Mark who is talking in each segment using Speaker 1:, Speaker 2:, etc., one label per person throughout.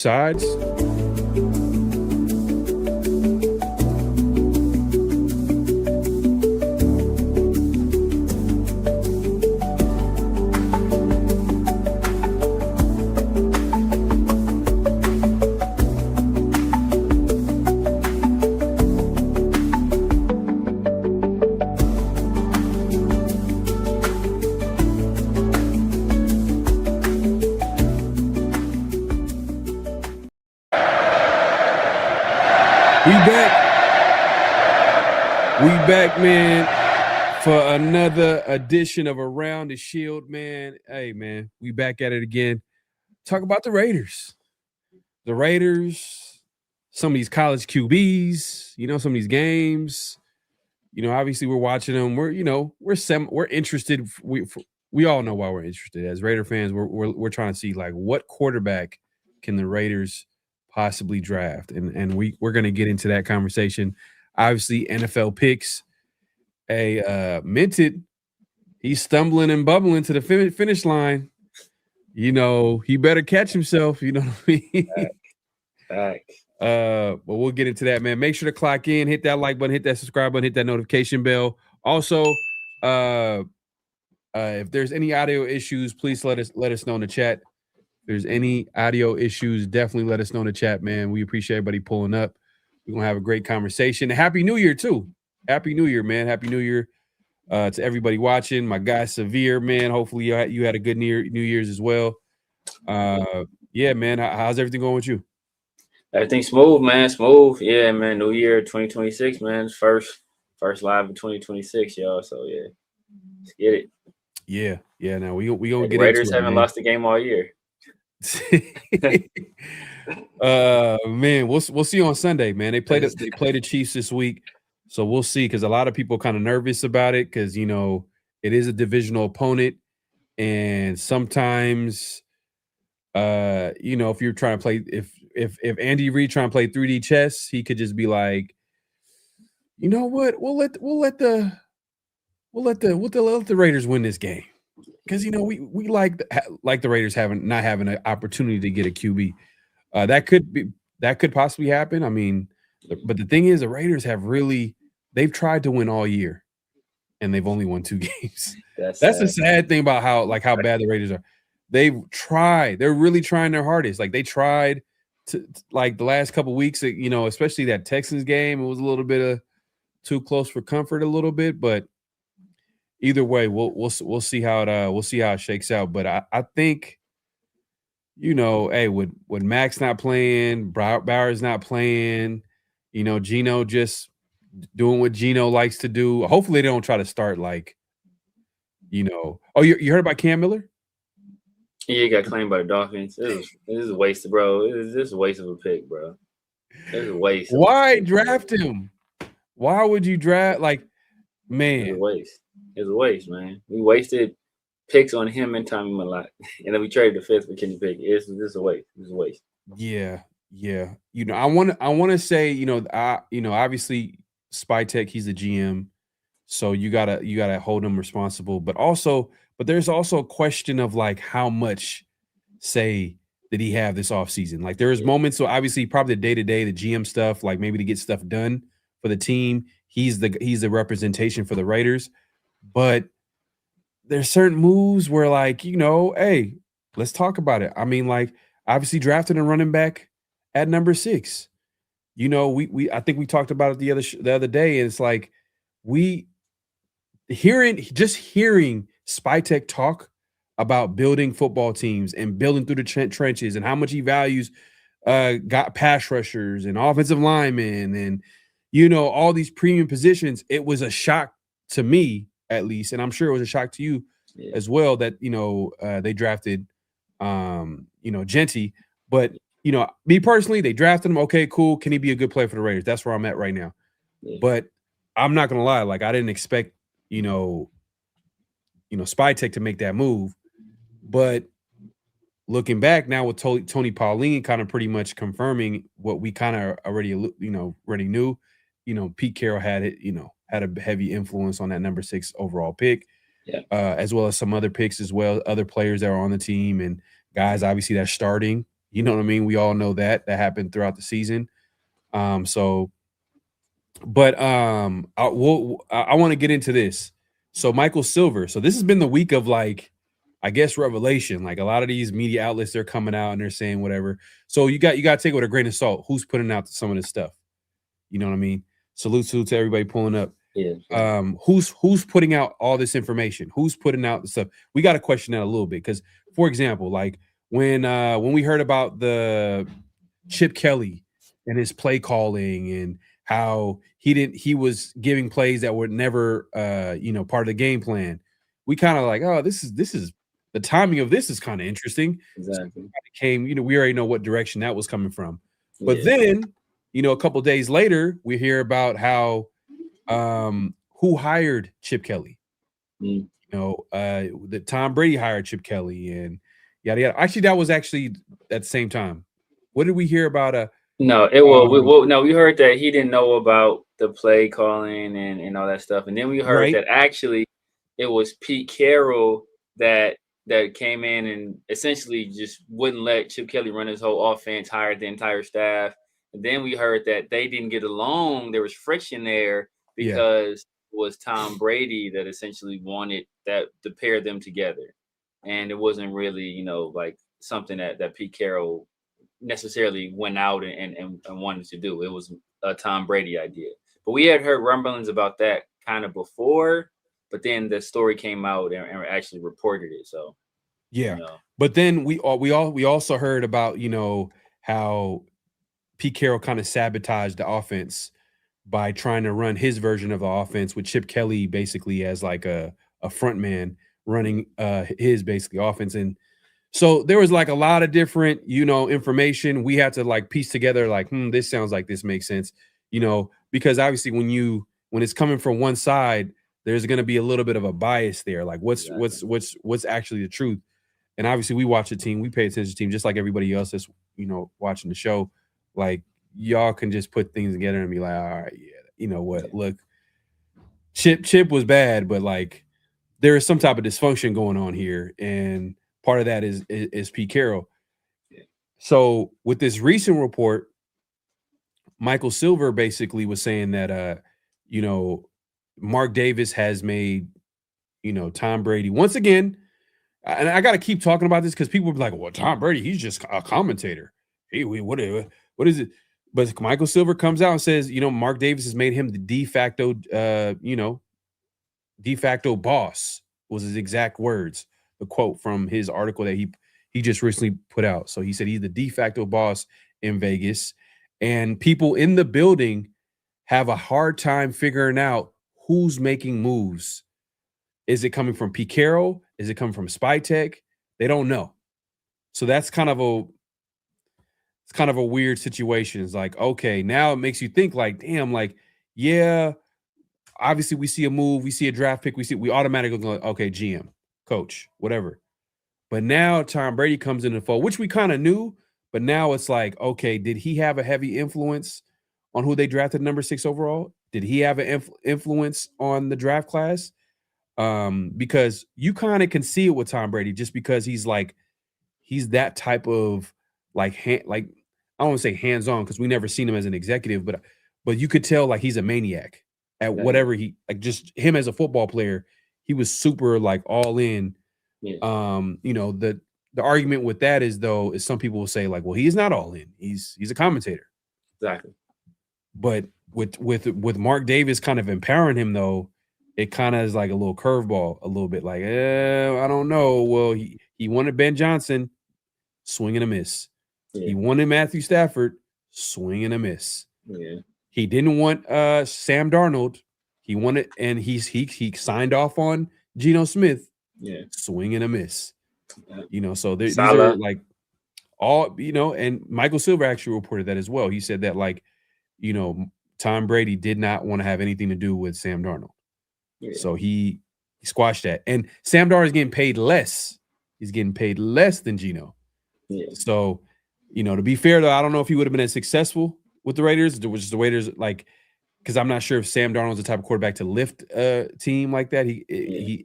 Speaker 1: sides. We back, man, for another edition of Around the Shield, man. Hey, man, we back at it again. Talk about the Raiders. The Raiders, some of these college QBs, some of these games. Obviously we're watching them. We're interested. We all know why we're interested. As Raider fans, we're trying to see, like, what quarterback can the Raiders possibly draft, and we're going to get into that conversation. Obviously, NFL picks. Minted, he's stumbling and bubbling to the finish line. He better catch himself. You know what I mean?
Speaker 2: Facts.
Speaker 1: But we'll get into that, man. Make sure to clock in, hit that like button, hit that subscribe button, hit that notification bell. Also, if there's any audio issues, please let us know in the chat. If there's any audio issues, definitely let us know in the chat, man. We appreciate everybody pulling up. We're gonna have a great conversation. And Happy New Year too. Happy New Year, man. Happy New Year to everybody watching. My guy Severe, man. Hopefully you had a good New Year's as well. Yeah, man. How's everything going with you?
Speaker 2: Everything smooth, man. Smooth. Yeah, man. New Year 2026, man. First live in 2026, y'all. So yeah, let's get it.
Speaker 1: Yeah. Now we gonna get
Speaker 2: Raiders
Speaker 1: into it,
Speaker 2: haven't
Speaker 1: man.
Speaker 2: lost a game all year.
Speaker 1: Man, we'll see you on Sunday, man. They play the Chiefs this week, so we'll see, because a lot of people are kind of nervous about it, because it is a divisional opponent, and sometimes if you're trying to play, if Andy Reid trying to play 3D chess, he could just be like, you know what, we'll let the Raiders win this game, because we like the Raiders not having an opportunity to get a QB. That could possibly happen. I mean, but the thing is, the Raiders they've tried to win all year, and they've only won 2 games. That's the sad thing about how bad the Raiders are. They've tried. They're really trying their hardest. Like, they tried to like the last couple of weeks, especially that Texans game. It was a little bit of too close for comfort a little bit, but either way, we'll see how it shakes out. But I think, hey, with Max not playing, Bauer's not playing, Geno just doing what Geno likes to do. Hopefully they don't try to start Oh, you heard about Cam Miller?
Speaker 2: Yeah, he got claimed by the Dolphins. This is a waste, bro. This is a waste of a pick, bro. This is a waste.
Speaker 1: Why draft him? Why would you draft, man?
Speaker 2: It's a waste. It's a waste, man. We wasted picks on him and Tommy Malott, and then we traded the 5th for Kenny Pickett. This is a waste. It's a waste.
Speaker 1: Yeah. I want to say, obviously Spytek, he's the GM, so you gotta hold him responsible. But there's also a question of how much say did he have this offseason? Like, there's moments, so obviously probably the day-to-day, the GM stuff, maybe to get stuff done for the team. He's the representation for the Raiders. But there's certain moves where, hey, let's talk about it. I mean, obviously drafting a running back at number 6. I think we talked about it the other day, and it's hearing Spytek talk about building football teams and building through the trenches, and how much he values got pass rushers and offensive linemen and all these premium positions. It was a shock to me, at least, and I'm sure it was a shock to you as well, that they drafted Genty. But me personally, they drafted him. Okay, cool. Can he be a good player for the Raiders? That's where I'm at right now. Yeah. But I'm not gonna lie, I didn't expect Spytek to make that move. But looking back now with Tony Pauline kind of pretty much confirming what we kind of already knew, Pete Carroll had a heavy influence on that number 6 overall pick, as well as some other picks as well, other players that are on the team and guys obviously that's starting You know what I mean? We all know that happened throughout the season. So, but I want to get into this. So Michael Silver. So this has been the week of like, I guess revelation. Like a lot of these media outlets, they're coming out and they're saying whatever. So you got to take it with a grain of salt. Who's putting out some of this stuff? You know what I mean? Salute to everybody pulling up.
Speaker 2: Yeah.
Speaker 1: Who's putting out all this information? Who's putting out the stuff? We got to question that a little bit because, for example, like when we heard about the Chip Kelly and his play calling and how he was giving plays that were never part of the game plan. We kind of like, oh, this is the timing of this is kind of interesting.
Speaker 2: Exactly.
Speaker 1: So we already know what direction that was coming from. But then, a couple days later, we hear about how who hired Chip Kelly. That Tom Brady hired Chip Kelly and yada yada. Actually, that was actually at the same time. What did we hear about?
Speaker 2: No, we heard that he didn't know about the play calling and all that stuff, and then we heard that actually it was Pete Carroll that came in and essentially just wouldn't let Chip Kelly run his whole offense, hired the entire staff. And then we heard that they didn't get along. There was friction there because it was Tom Brady that essentially wanted that to pair them together. And it wasn't really, like something that Pete Carroll necessarily went out and wanted to do. It was a Tom Brady idea. But we had heard rumblings about that kind of before, but then the story came out and actually reported it. So
Speaker 1: But then we also heard about, how Pete Carroll kind of sabotaged the offense by trying to run his version of the offense with Chip Kelly basically as like a front man running his basically offense. And so there was like a lot of different, information we had to like piece together like, this sounds like this makes sense, because obviously when it's coming from one side, there's going to be a little bit of a bias there. Like what's actually the truth. And obviously we watch the team, we pay attention to the team just like everybody else that's, watching the show. Like y'all can just put things together and be like, all right, look, Chip was bad, but like there is some type of dysfunction going on here. And part of that is Pete Carroll. So with this recent report, Michael Silver basically was saying that, Mark Davis has made, Tom Brady once again. And I got to keep talking about this because people will be like, well, Tom Brady, he's just a commentator. Hey, what is it? But Michael Silver comes out and says, Mark Davis has made him the de facto boss was his exact words. The quote from his article that he just recently put out. So he said he's the de facto boss in Vegas. And people in the building have a hard time figuring out who's making moves. Is it coming from Pete Carroll? Is it coming from Spytech? They don't know. So that's kind of a weird situation. It's like, okay, now it makes you think like, damn, like, yeah, obviously we see a move, we see a draft pick, we automatically go, okay, GM, coach, whatever. But now Tom Brady comes in the fold, which we kind of knew, but now it's like, okay, did he have a heavy influence on who they drafted number 6 overall? Did he have an influence on the draft class? Because you kind of can see it with Tom Brady just because he's that type of like I don't want to say hands-on because we never seen him as an executive, but you could tell like he's a maniac at whatever he like. Just him as a football player, he was super like all in. The argument with that is some people will say like, well, he's not all in. He's a commentator.
Speaker 2: Exactly.
Speaker 1: But with Mark Davis kind of empowering him though, it kind of is like a little curveball, a little bit like, I don't know. Well, he wanted Ben Johnson, swing and a miss. Yeah. He wanted Matthew Stafford, swing and a miss.
Speaker 2: Yeah.
Speaker 1: He didn't want Sam Darnold. He wanted, and he signed off on Geno Smith.
Speaker 2: Yeah.
Speaker 1: Swing and a miss. Yeah. So these are like all, and Michael Silver actually reported that as well. He said that like, Tom Brady did not want to have anything to do with Sam Darnold. Yeah. So he squashed that. And Sam Darnold is getting paid less. He's getting paid less than Geno. Yeah. So, to be fair, though, I don't know if he would have been as successful with the Raiders, which is the Raiders, like, because I'm not sure if Sam Darnold's the type of quarterback to lift a team like that.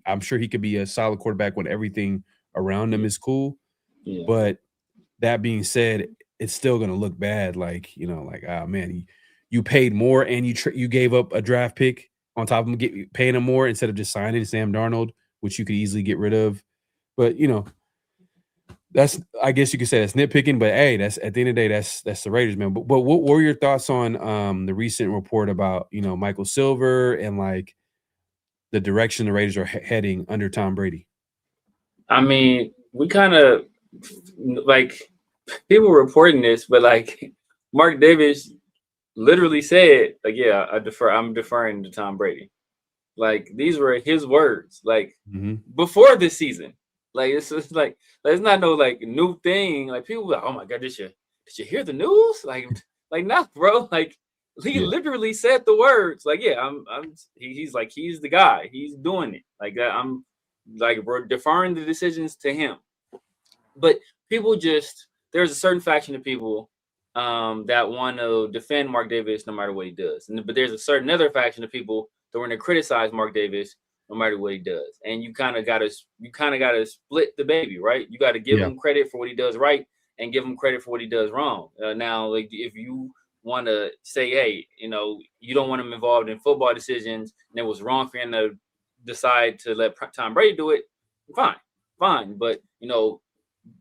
Speaker 1: I'm sure he could be a solid quarterback when everything around him is cool. Yeah. But that being said, it's still going to look bad. Like, oh man, you paid more and you gave up a draft pick on top of him, paying him more instead of just signing Sam Darnold, which you could easily get rid of. But that's, I guess you could say that's nitpicking. But hey, that's at the end of the day, that's the Raiders, man. But what were your thoughts on the recent report about Michael Silver and like the direction the Raiders are heading under Tom Brady?
Speaker 2: I mean, we kind of like people reporting this, but like Mark Davis literally said, like, yeah, I'm deferring to Tom Brady. Like these were his words, like before this season. Like it's just like it's not no like new thing. Like people like, oh my god, did you hear the news? Like nah, bro. Like he literally said the words. Like, yeah, he's like he's the guy. He's doing it. Like that. I'm like we're deferring the decisions to him. But people there's a certain faction of people that want to defend Mark Davis no matter what he does. But there's a certain other faction of people that want to criticize Mark Davis no matter what he does. And you kind of got to split the baby, right? You got to give him credit for what he does right and give him credit for what he does wrong. Now, like if you want to say, hey, you don't want him involved in football decisions and it was wrong for him to decide to let Tom Brady do it, fine. But,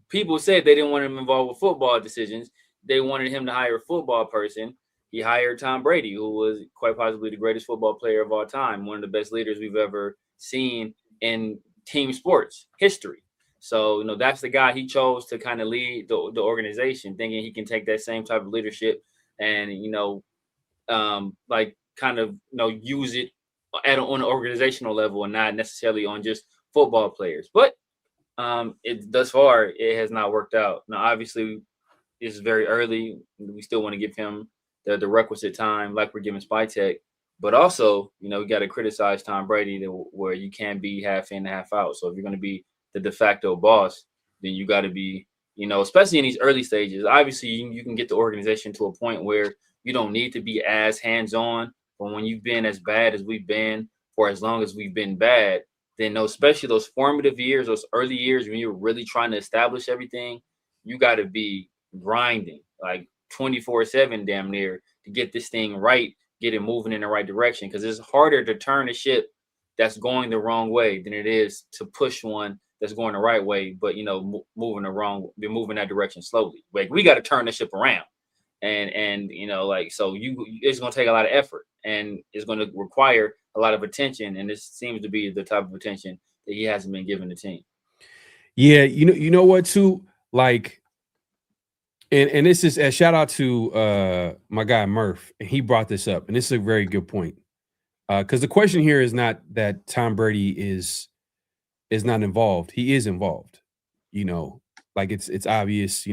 Speaker 2: people said they didn't want him involved with football decisions. They wanted him to hire a football person. He hired Tom Brady, who was quite possibly the greatest football player of all time, one of the best leaders we've ever seen in team sports history. So, that's the guy he chose to kind of lead the organization, thinking he can take that same type of leadership and, use it on an organizational level and not necessarily on just football players. But thus far, it has not worked out. Now, obviously, it's very early. We still want to give him the requisite time, like we're giving Spytech. But also, we got to criticize Tom Brady where you can't be half in, half out. So if you're going to be the de facto boss, then you got to be, especially in these early stages. Obviously, you can get the organization to a point where you don't need to be as hands-on. But when you've been as bad as we've been for as long as we've been bad, then especially those formative years, those early years when you're really trying to establish everything, you got to be grinding like 24/7 damn near to get this thing right, get it moving in the right direction. Because it's harder to turn a ship that's going the wrong way than it is to push one that's going the right way, but moving that direction slowly. Like we got to turn the ship around, and so it's going to take a lot of effort and it's going to require a lot of attention, and this seems to be the type of attention that he hasn't been given the team.
Speaker 1: Yeah, you know what too, like. And this is a shout out to my guy Murph, and he brought this up, and this is a very good point. Because the question here is not that Tom Brady is not involved; he is involved. Like it's obvious.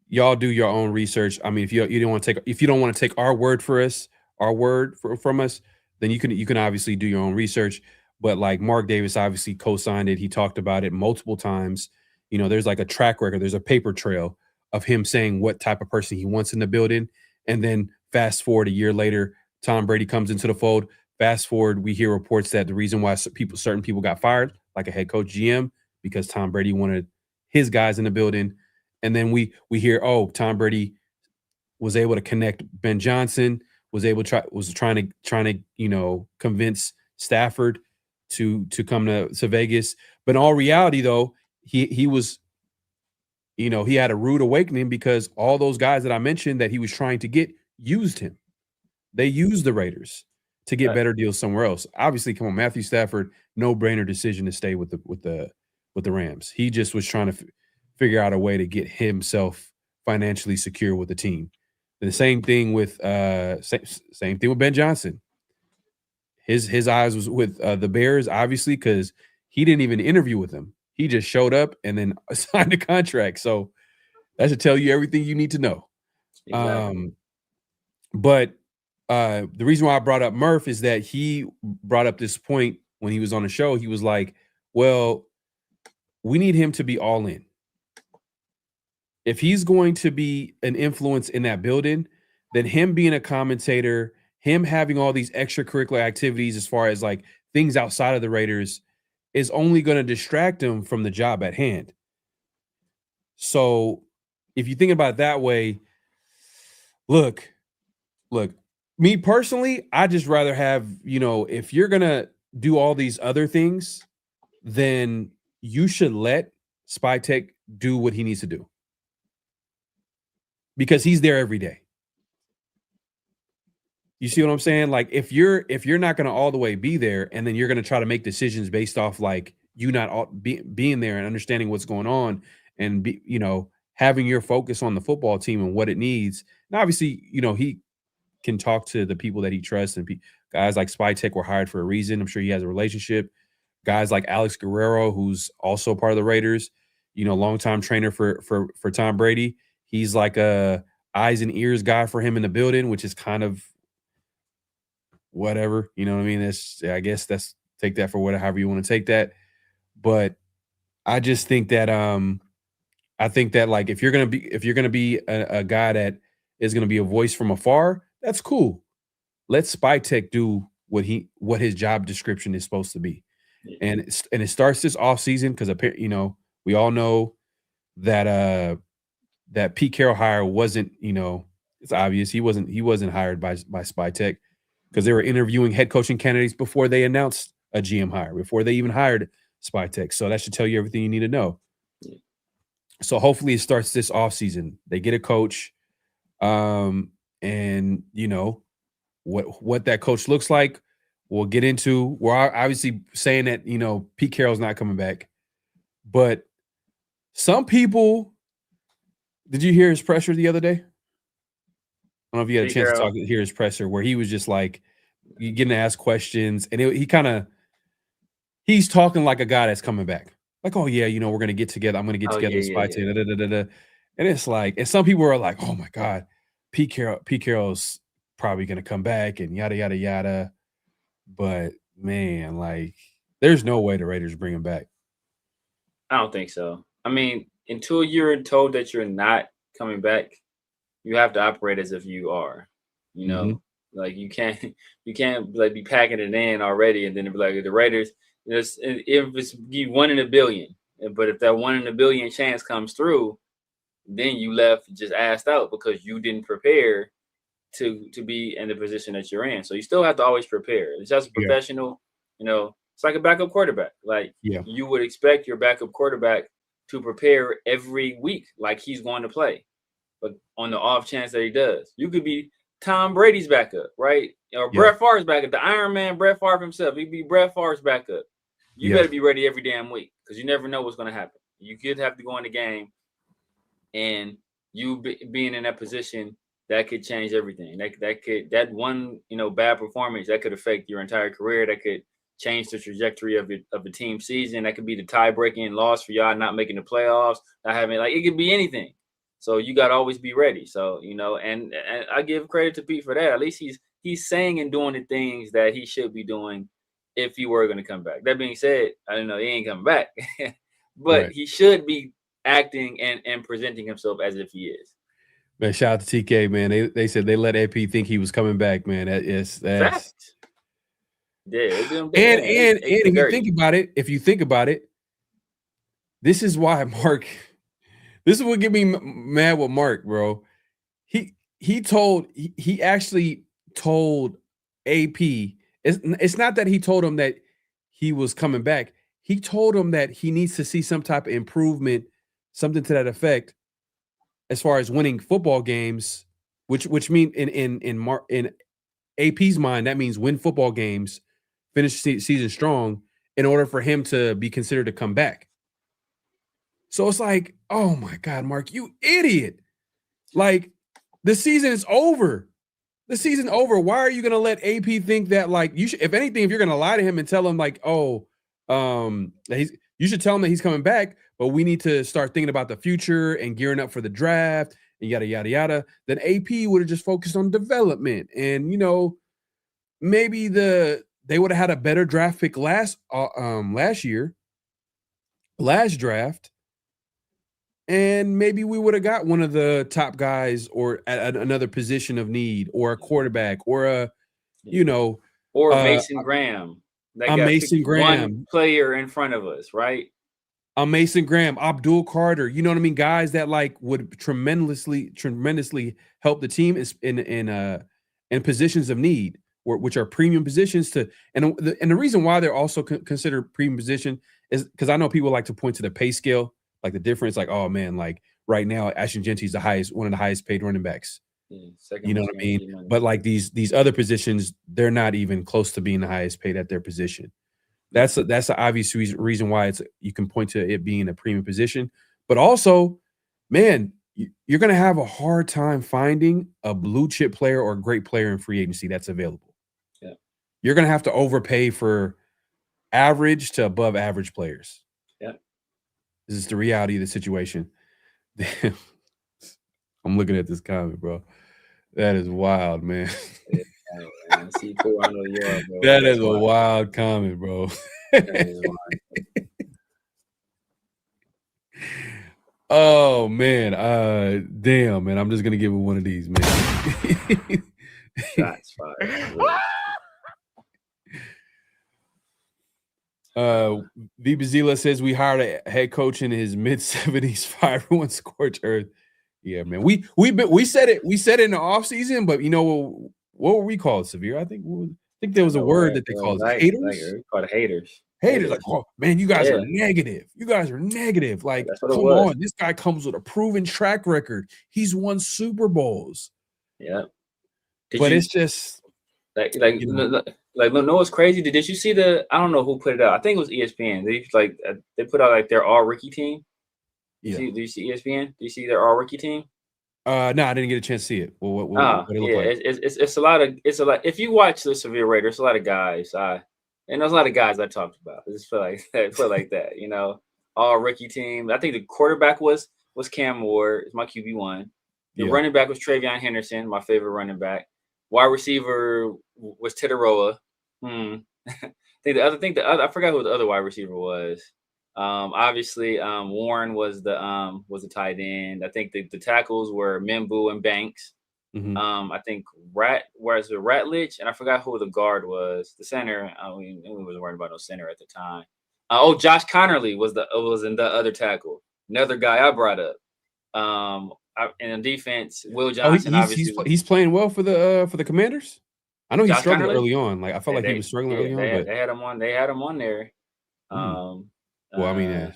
Speaker 1: Y'all do your own research. I mean, if you don't want to take our word from us, then you can obviously do your own research. But like Mark Davis obviously co-signed it. He talked about it multiple times. There's like a track record. There's a paper trail of him saying what type of person he wants in the building. And then fast forward a year later, Tom Brady comes into the fold. Fast forward, we hear reports that the reason why certain people got fired, like a head coach GM, because Tom Brady wanted his guys in the building. And then we hear, oh, Tom Brady was able to connect Ben Johnson, was trying to convince Stafford to come to Vegas. But in all reality, though, he was, he had a rude awakening because all those guys that I mentioned that he was trying to get used him. They used the Raiders to get better deals somewhere else. Obviously, come on, Matthew Stafford, no-brainer decision to stay with the Rams. He just was trying to figure out a way to get himself financially secure with the team. And the same thing with Ben Johnson. His eyes was with the Bears, obviously, because he didn't even interview with them. He just showed up and then signed a contract. So that should tell you everything you need to know. Exactly. But the reason why I brought up Murph is that he brought up this point when he was on the show. He was like, well, we need him to be all in. If he's going to be an influence in that building, then him being a commentator, him having all these extracurricular activities as far as like things outside of the Raiders is only going to distract him from the job at hand. So if you think about it that way, look, me personally, I just rather have, if you're gonna do all these other things, then you should let Spy Tech do what he needs to do. Because he's there every day. You see what I'm saying? Like if you're not going to all the way be there, and then you're going to try to make decisions based off like you not all being there and understanding what's going on, and having your focus on the football team and what it needs. And obviously, he can talk to the people that he trusts, and guys like Spy Tech were hired for a reason. I'm sure he has a relationship. Guys like Alex Guerrero, who's also part of the Raiders, longtime trainer for Tom Brady. He's like a eyes and ears guy for him in the building, which is kind of whatever, you know what I mean? I guess that's take that for however you want to take that. But I just think that I think that like if you're gonna be a guy that is gonna be a voice from afar, that's cool. Let Spy Tech do what his job description is supposed to be.
Speaker 2: Yeah.
Speaker 1: And it starts this offseason because we all know that that Pete Carroll hire wasn't, it's obvious he wasn't hired by Spy Tech, because they were interviewing head coaching candidates before they announced a GM hire, before they even hired Spy Tech. So that should tell you everything you need to know.
Speaker 2: Yeah.
Speaker 1: So hopefully it starts this offseason. They get a coach, and what that coach looks like, we'll get into. We're obviously saying that, Pete Carroll's not coming back. But some people, did you hear his presser the other day? I don't know if you had a chance to hear his presser, where he was just like getting to ask questions, and he's talking like a guy that's coming back. Like, oh yeah, we're gonna get together. I'm gonna get together with Spy Tech. And it's like, and some people are like, oh my God, Pete Carroll's probably gonna come back and yada yada yada. But man, like, there's no way the Raiders bring him back.
Speaker 2: I don't think so. I mean, until you're told that you're not coming back, you have to operate as if you are. Like you can't like be packing it in already, and then be like the Raiders. If it's you 1 in a billion, but if that 1 in a billion chance comes through, then you left just assed out because you didn't prepare to be in the position that you're in. So you still have to always prepare. It's just a professional, it's like a backup quarterback. Like you would expect your backup quarterback to prepare every week like he's going to play. But on the off chance that he does, you could be Tom Brady's backup, right? Or Brett Favre's backup, the Iron Man, Brett Favre himself. He'd be Brett Favre's backup. You better be ready every damn week, because you never know what's going to happen. You could have to go in the game, and you being in that position, that could change everything. That one bad performance that could affect your entire career. That could change the trajectory of the team season. That could be the tie-breaking loss for y'all not making the playoffs. Not having it could be anything. So you got to always be ready. So and I give credit to Pete for that. At least he's saying and doing the things that he should be doing if he were going to come back. That being said, I don't know, he ain't coming back, but he should be acting and presenting himself as if he is.
Speaker 1: Man, shout out to TK, man. They said they let AP think he was coming back, man. That's fact. Yeah. And if you think about it, this is why Mark. This is what get me mad with Mark, bro. He actually told AP. It's not that he told him that he was coming back. He told him that he needs to see some type of improvement, something to that effect, as far as winning football games, which mean in AP's mind, that means win football games, finish season strong, in order for him to be considered to come back. So it's like, oh my God, Mark, you idiot. Like, the season is over. The season over. Why are you going to let AP think that, like, you should, if anything, if you're going to lie to him and tell him like, you should tell him that he's coming back, but we need to start thinking about the future and gearing up for the draft and yada, yada, yada. Then AP would have just focused on development. And, maybe they would have had a better draft pick last draft. And maybe we would have got one of the top guys, or at another position of need, or a quarterback, or
Speaker 2: or Mason Graham. Mason Graham, one player in front of us, right?
Speaker 1: Mason Graham, Abdul Carter, you know what I mean? Guys that like would tremendously help the team is in positions of need, which are premium positions and the reason why they're also considered premium position is because I know people like to point to the pay scale, like the difference, like, oh man, like right now, Ashton Genty's one of the highest paid running backs. You know what I mean? But like these other positions, they're not even close to being the highest paid at their position. That's the obvious reason why you can point to it being a premium position. But also, man, you're going to have a hard time finding a blue chip player or a great player in free agency that's available.
Speaker 2: Yeah.
Speaker 1: You're going to have to overpay for average to above average players.
Speaker 2: Yeah.
Speaker 1: This is the reality of the situation. I'm looking at this comment, bro. That is wild, man.
Speaker 2: Yeah, man. I know you are, bro.
Speaker 1: That is a wild comment, bro. Oh man, damn, man. I'm just gonna give it one of these, man.
Speaker 2: Shots fired.
Speaker 1: Vibazila says we hired a head coach in his mid-70s, everyone scorched earth. Yeah, man. We said it in the offseason, but you know what were we called, Severe? I think there was a word that they called haters.
Speaker 2: We called it haters.
Speaker 1: Haters, like, oh man, you guys are negative. You guys are negative. Like, come on, this guy comes with a proven track record. He's won Super Bowls.
Speaker 2: Yeah,
Speaker 1: it's just
Speaker 2: like no, it's crazy. Did you see I don't know who put it out. I think it was ESPN. They put out like their all rookie team.
Speaker 1: Yeah.
Speaker 2: Do you see ESPN? Do you see their all rookie team?
Speaker 1: No, I didn't get a chance to see it. What it look like?
Speaker 2: It's a lot. If you watch the Severe Raiders, it's a lot of guys. And there's a lot of guys I talked about. I just feel like that, you know, all rookie team. I think the quarterback was Cam Ward, my QB1. The running back was Travion Henderson, my favorite running back. Wide receiver was Titaroa. I forgot who the other wide receiver was. Obviously, Warren was the tight end. I think the tackles were Mimbu and Banks.
Speaker 1: Mm-hmm.
Speaker 2: I think Ratledge, and I forgot who the guard was. The center, we wasn't worried about no center at the time. Josh Connerly was in the other tackle. Another guy I brought up. In defense, Will Johnson.
Speaker 1: He's playing well for the Commanders. I know he struggled
Speaker 2: Connerly?
Speaker 1: early on. Like I felt like he was struggling early on.
Speaker 2: They had him on there.
Speaker 1: Well, I mean,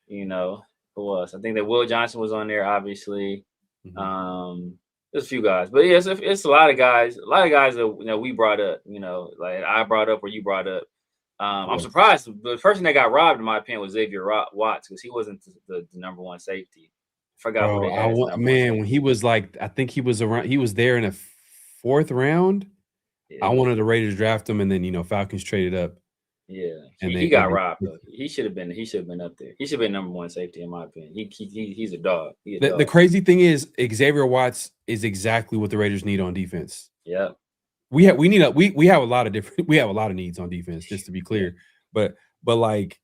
Speaker 2: you know, who else? I think that Will Johnson was on there. Obviously.
Speaker 1: Mm-hmm.
Speaker 2: There's a few guys, but yeah, it's a lot of guys. That we brought up. You know, like I brought up or you brought up. I'm surprised the person that got robbed, in my opinion, was Xavier Watts because he wasn't the number one safety. I forgot who they had.
Speaker 1: When he was like, I think he was there in the 4th round. Yeah. I wanted the Raiders to draft him, and then Falcons traded up.
Speaker 2: Yeah, and he got robbed. Though. He should have been up there. He should have been number one safety, in my opinion. He's a dog.
Speaker 1: The crazy thing is Xavier Watts is exactly what the Raiders need on defense.
Speaker 2: Yeah,
Speaker 1: we have a lot of needs on defense, just to be clear. But like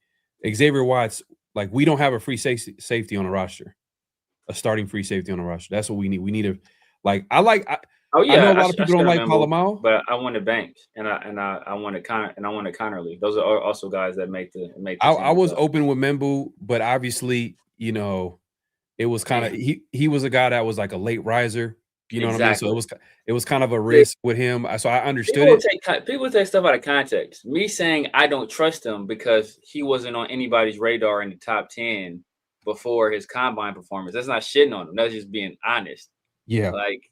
Speaker 1: Xavier Watts, like we don't have a free safety on a roster, a starting free safety on a roster. That's what we need. We need I know a lot of people don't like Palomao,
Speaker 2: but I wanted Banks and I wanted Connerly. Those are also guys that make the.
Speaker 1: I was open with Membu, but obviously, it was kind of he was a guy that was like a late riser. You know what I mean? So it was kind of a risk with him. So I understood
Speaker 2: people take stuff out of context. Me saying I don't trust him because he wasn't on anybody's radar in the top 10 before his combine performance. That's not shitting on him. That's just being honest.
Speaker 1: Yeah,
Speaker 2: like.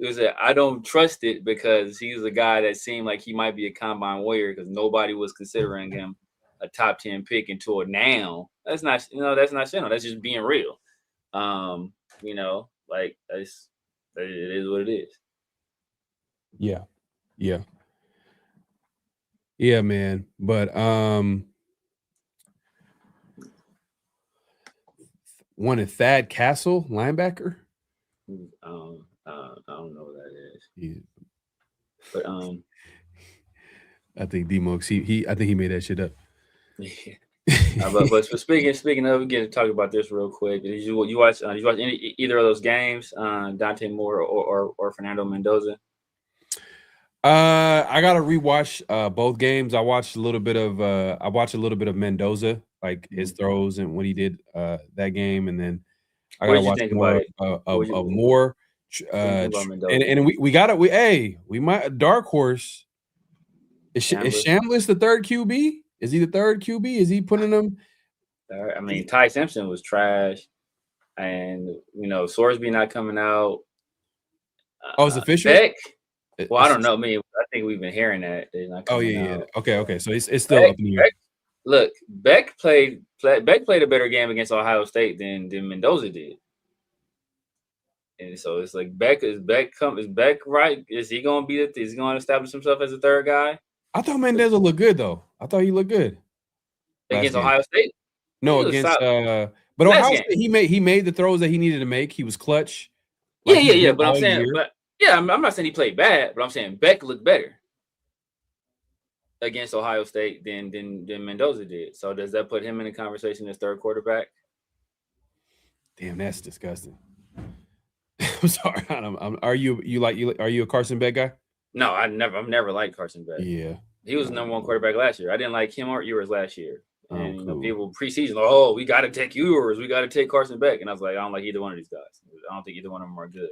Speaker 2: It was I don't trust it because he's a guy that seemed like he might be a combine warrior because nobody was considering him a top 10 pick until now. That's not shit on. That's just being real. It is what it is.
Speaker 1: Yeah, man. But wanted Thad Castle, linebacker.
Speaker 2: I don't know what that is.
Speaker 1: Yeah.
Speaker 2: But
Speaker 1: I think D-Mox, I think he made that shit up.
Speaker 2: Yeah. But speaking of, we get to talk about this real quick. Did you watch either of those games? Dante Moore or Fernando Mendoza?
Speaker 1: I gotta rewatch both games. I watched a little bit of Mendoza. like his throws and what he did that game, and then I
Speaker 2: What
Speaker 1: gotta
Speaker 2: did you
Speaker 1: watch
Speaker 2: think
Speaker 1: more
Speaker 2: about it?
Speaker 1: of more. And we got it. We might dark horse. Is Shambliss the third QB? Is he the third QB? Is he putting them?
Speaker 2: I mean, Ty Simpson was trash, and Sorsby not coming out.
Speaker 1: It's official.
Speaker 2: Beck. Well, I don't know. I mean, I think we've been hearing that they're not coming out.
Speaker 1: Okay. So it's still up in the air.
Speaker 2: Look, Beck played a better game against Ohio State than Mendoza did. And so it's like is Beck right? Is he going to establish himself as a third guy?
Speaker 1: I thought Mendoza looked good though. I thought he looked good
Speaker 2: against Ohio State.
Speaker 1: No, against but Ohio State he made the throws that he needed to make. He was clutch.
Speaker 2: Yeah. But I'm saying, I'm not saying he played bad, but I'm saying Beck looked better against Ohio State than Mendoza did. So does that put him in the conversation as third quarterback?
Speaker 1: Damn, that's disgusting. I'm sorry. Are you a Carson Beck guy?
Speaker 2: No, I've never liked Carson Beck.
Speaker 1: Yeah,
Speaker 2: he was the number one quarterback last year. I didn't like him or Ewers last year. And cool. People preseason, we got to take Ewers, we got to take Carson Beck, and I was like, I don't like either one of these guys. I don't think either one of them are good.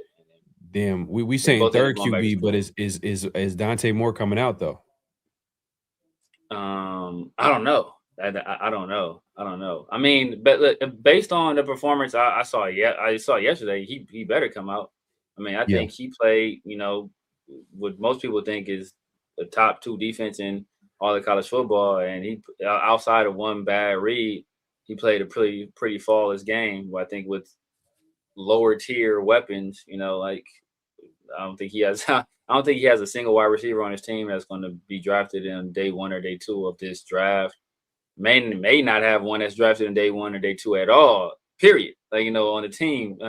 Speaker 1: Damn, we saying third QB, but is Dante Moore coming out though?
Speaker 2: I don't know. I don't know. I mean, but look, based on the performance I saw yesterday, he better come out. I mean, I think he played, what most people think is the top 2 defense in all of college football, and he, outside of one bad read, he played a pretty flawless game. I think with lower tier weapons, I don't think he has a single wide receiver on his team that's going to be drafted in day 1 or day 2 of this draft. May not have one that's drafted in day 1 or day 2 at all. Period. On the team,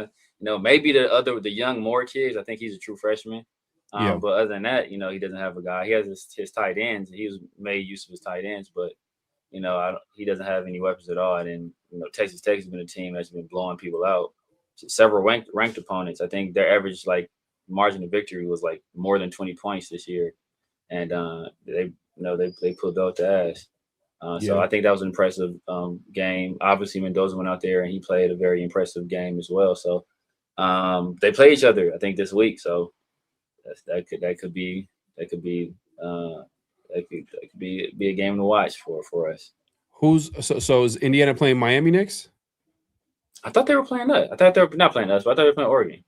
Speaker 2: maybe the young Moore kids. I think he's a true freshman. But other than that, he doesn't have a guy. He has his tight ends. He was made use of his tight ends, but he doesn't have any weapons at all. And Texas Tech has been a team that's been blowing people out. Several ranked opponents. I think their average margin of victory was more than 20 points this year, and they pulled out the ass. So I think that was an impressive game. Obviously, Mendoza went out there and he played a very impressive game as well. So they play each other, I think, this week. So that could be a game to watch for us.
Speaker 1: So is Indiana playing Miami next?
Speaker 2: I thought they were playing us. I thought they were not playing us, but I thought they were playing Oregon.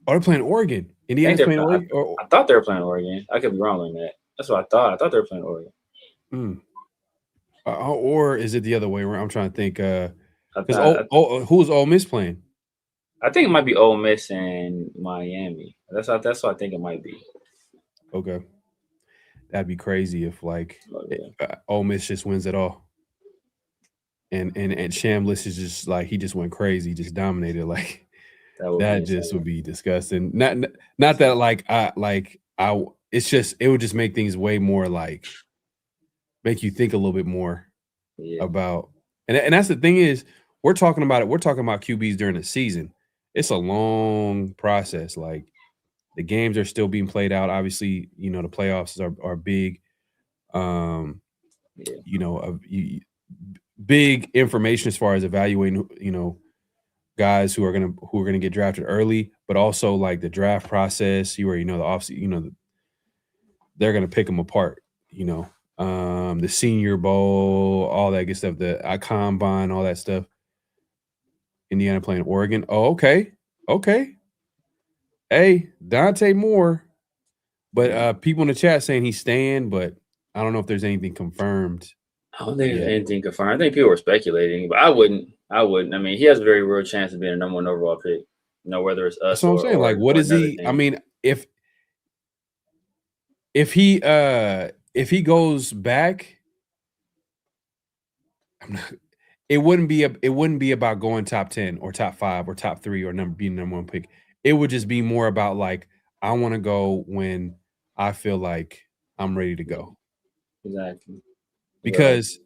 Speaker 1: Oh, they're playing Oregon. Indiana's playing Oregon.
Speaker 2: I thought they were playing Oregon. I could be wrong on that. That's what I thought. I thought they were playing Oregon.
Speaker 1: Or is it the other way around? I'm trying to think. Who's Ole Miss playing?
Speaker 2: I think it might be Ole Miss and Miami. That's what I think it might be.
Speaker 1: Okay, that'd be crazy if Ole Miss just wins it all, and Shambliss is just he just went crazy, just dominated that just would be disgusting. Not that it's just it would just make things way more make you think a little bit more about and that's the thing is we're talking about QBs during the season. It's a long process. The games are still being played out. Obviously, the playoffs are big. Big information as far as evaluating, guys who are gonna get drafted early, but also the draft process. The offseason, they're gonna pick them apart. The Senior Bowl, all that good stuff, the Combine, all that stuff. Indiana playing Oregon. Oh, okay. Hey, Dante Moore. But people in the chat saying he's staying, but I don't know if there's anything confirmed.
Speaker 2: I don't think there's anything confirmed. I think people were speculating, but I wouldn't. I mean, he has a very real chance of being a number 1 overall pick. Whether it's us.
Speaker 1: That's what I'm saying. What is he? Team. I mean, if he goes back, it wouldn't be about going top 10 or top 5 or top 3 or being number 1 pick. It would just be more about I want to go when I feel like I'm ready to go.
Speaker 2: Exactly.
Speaker 1: Because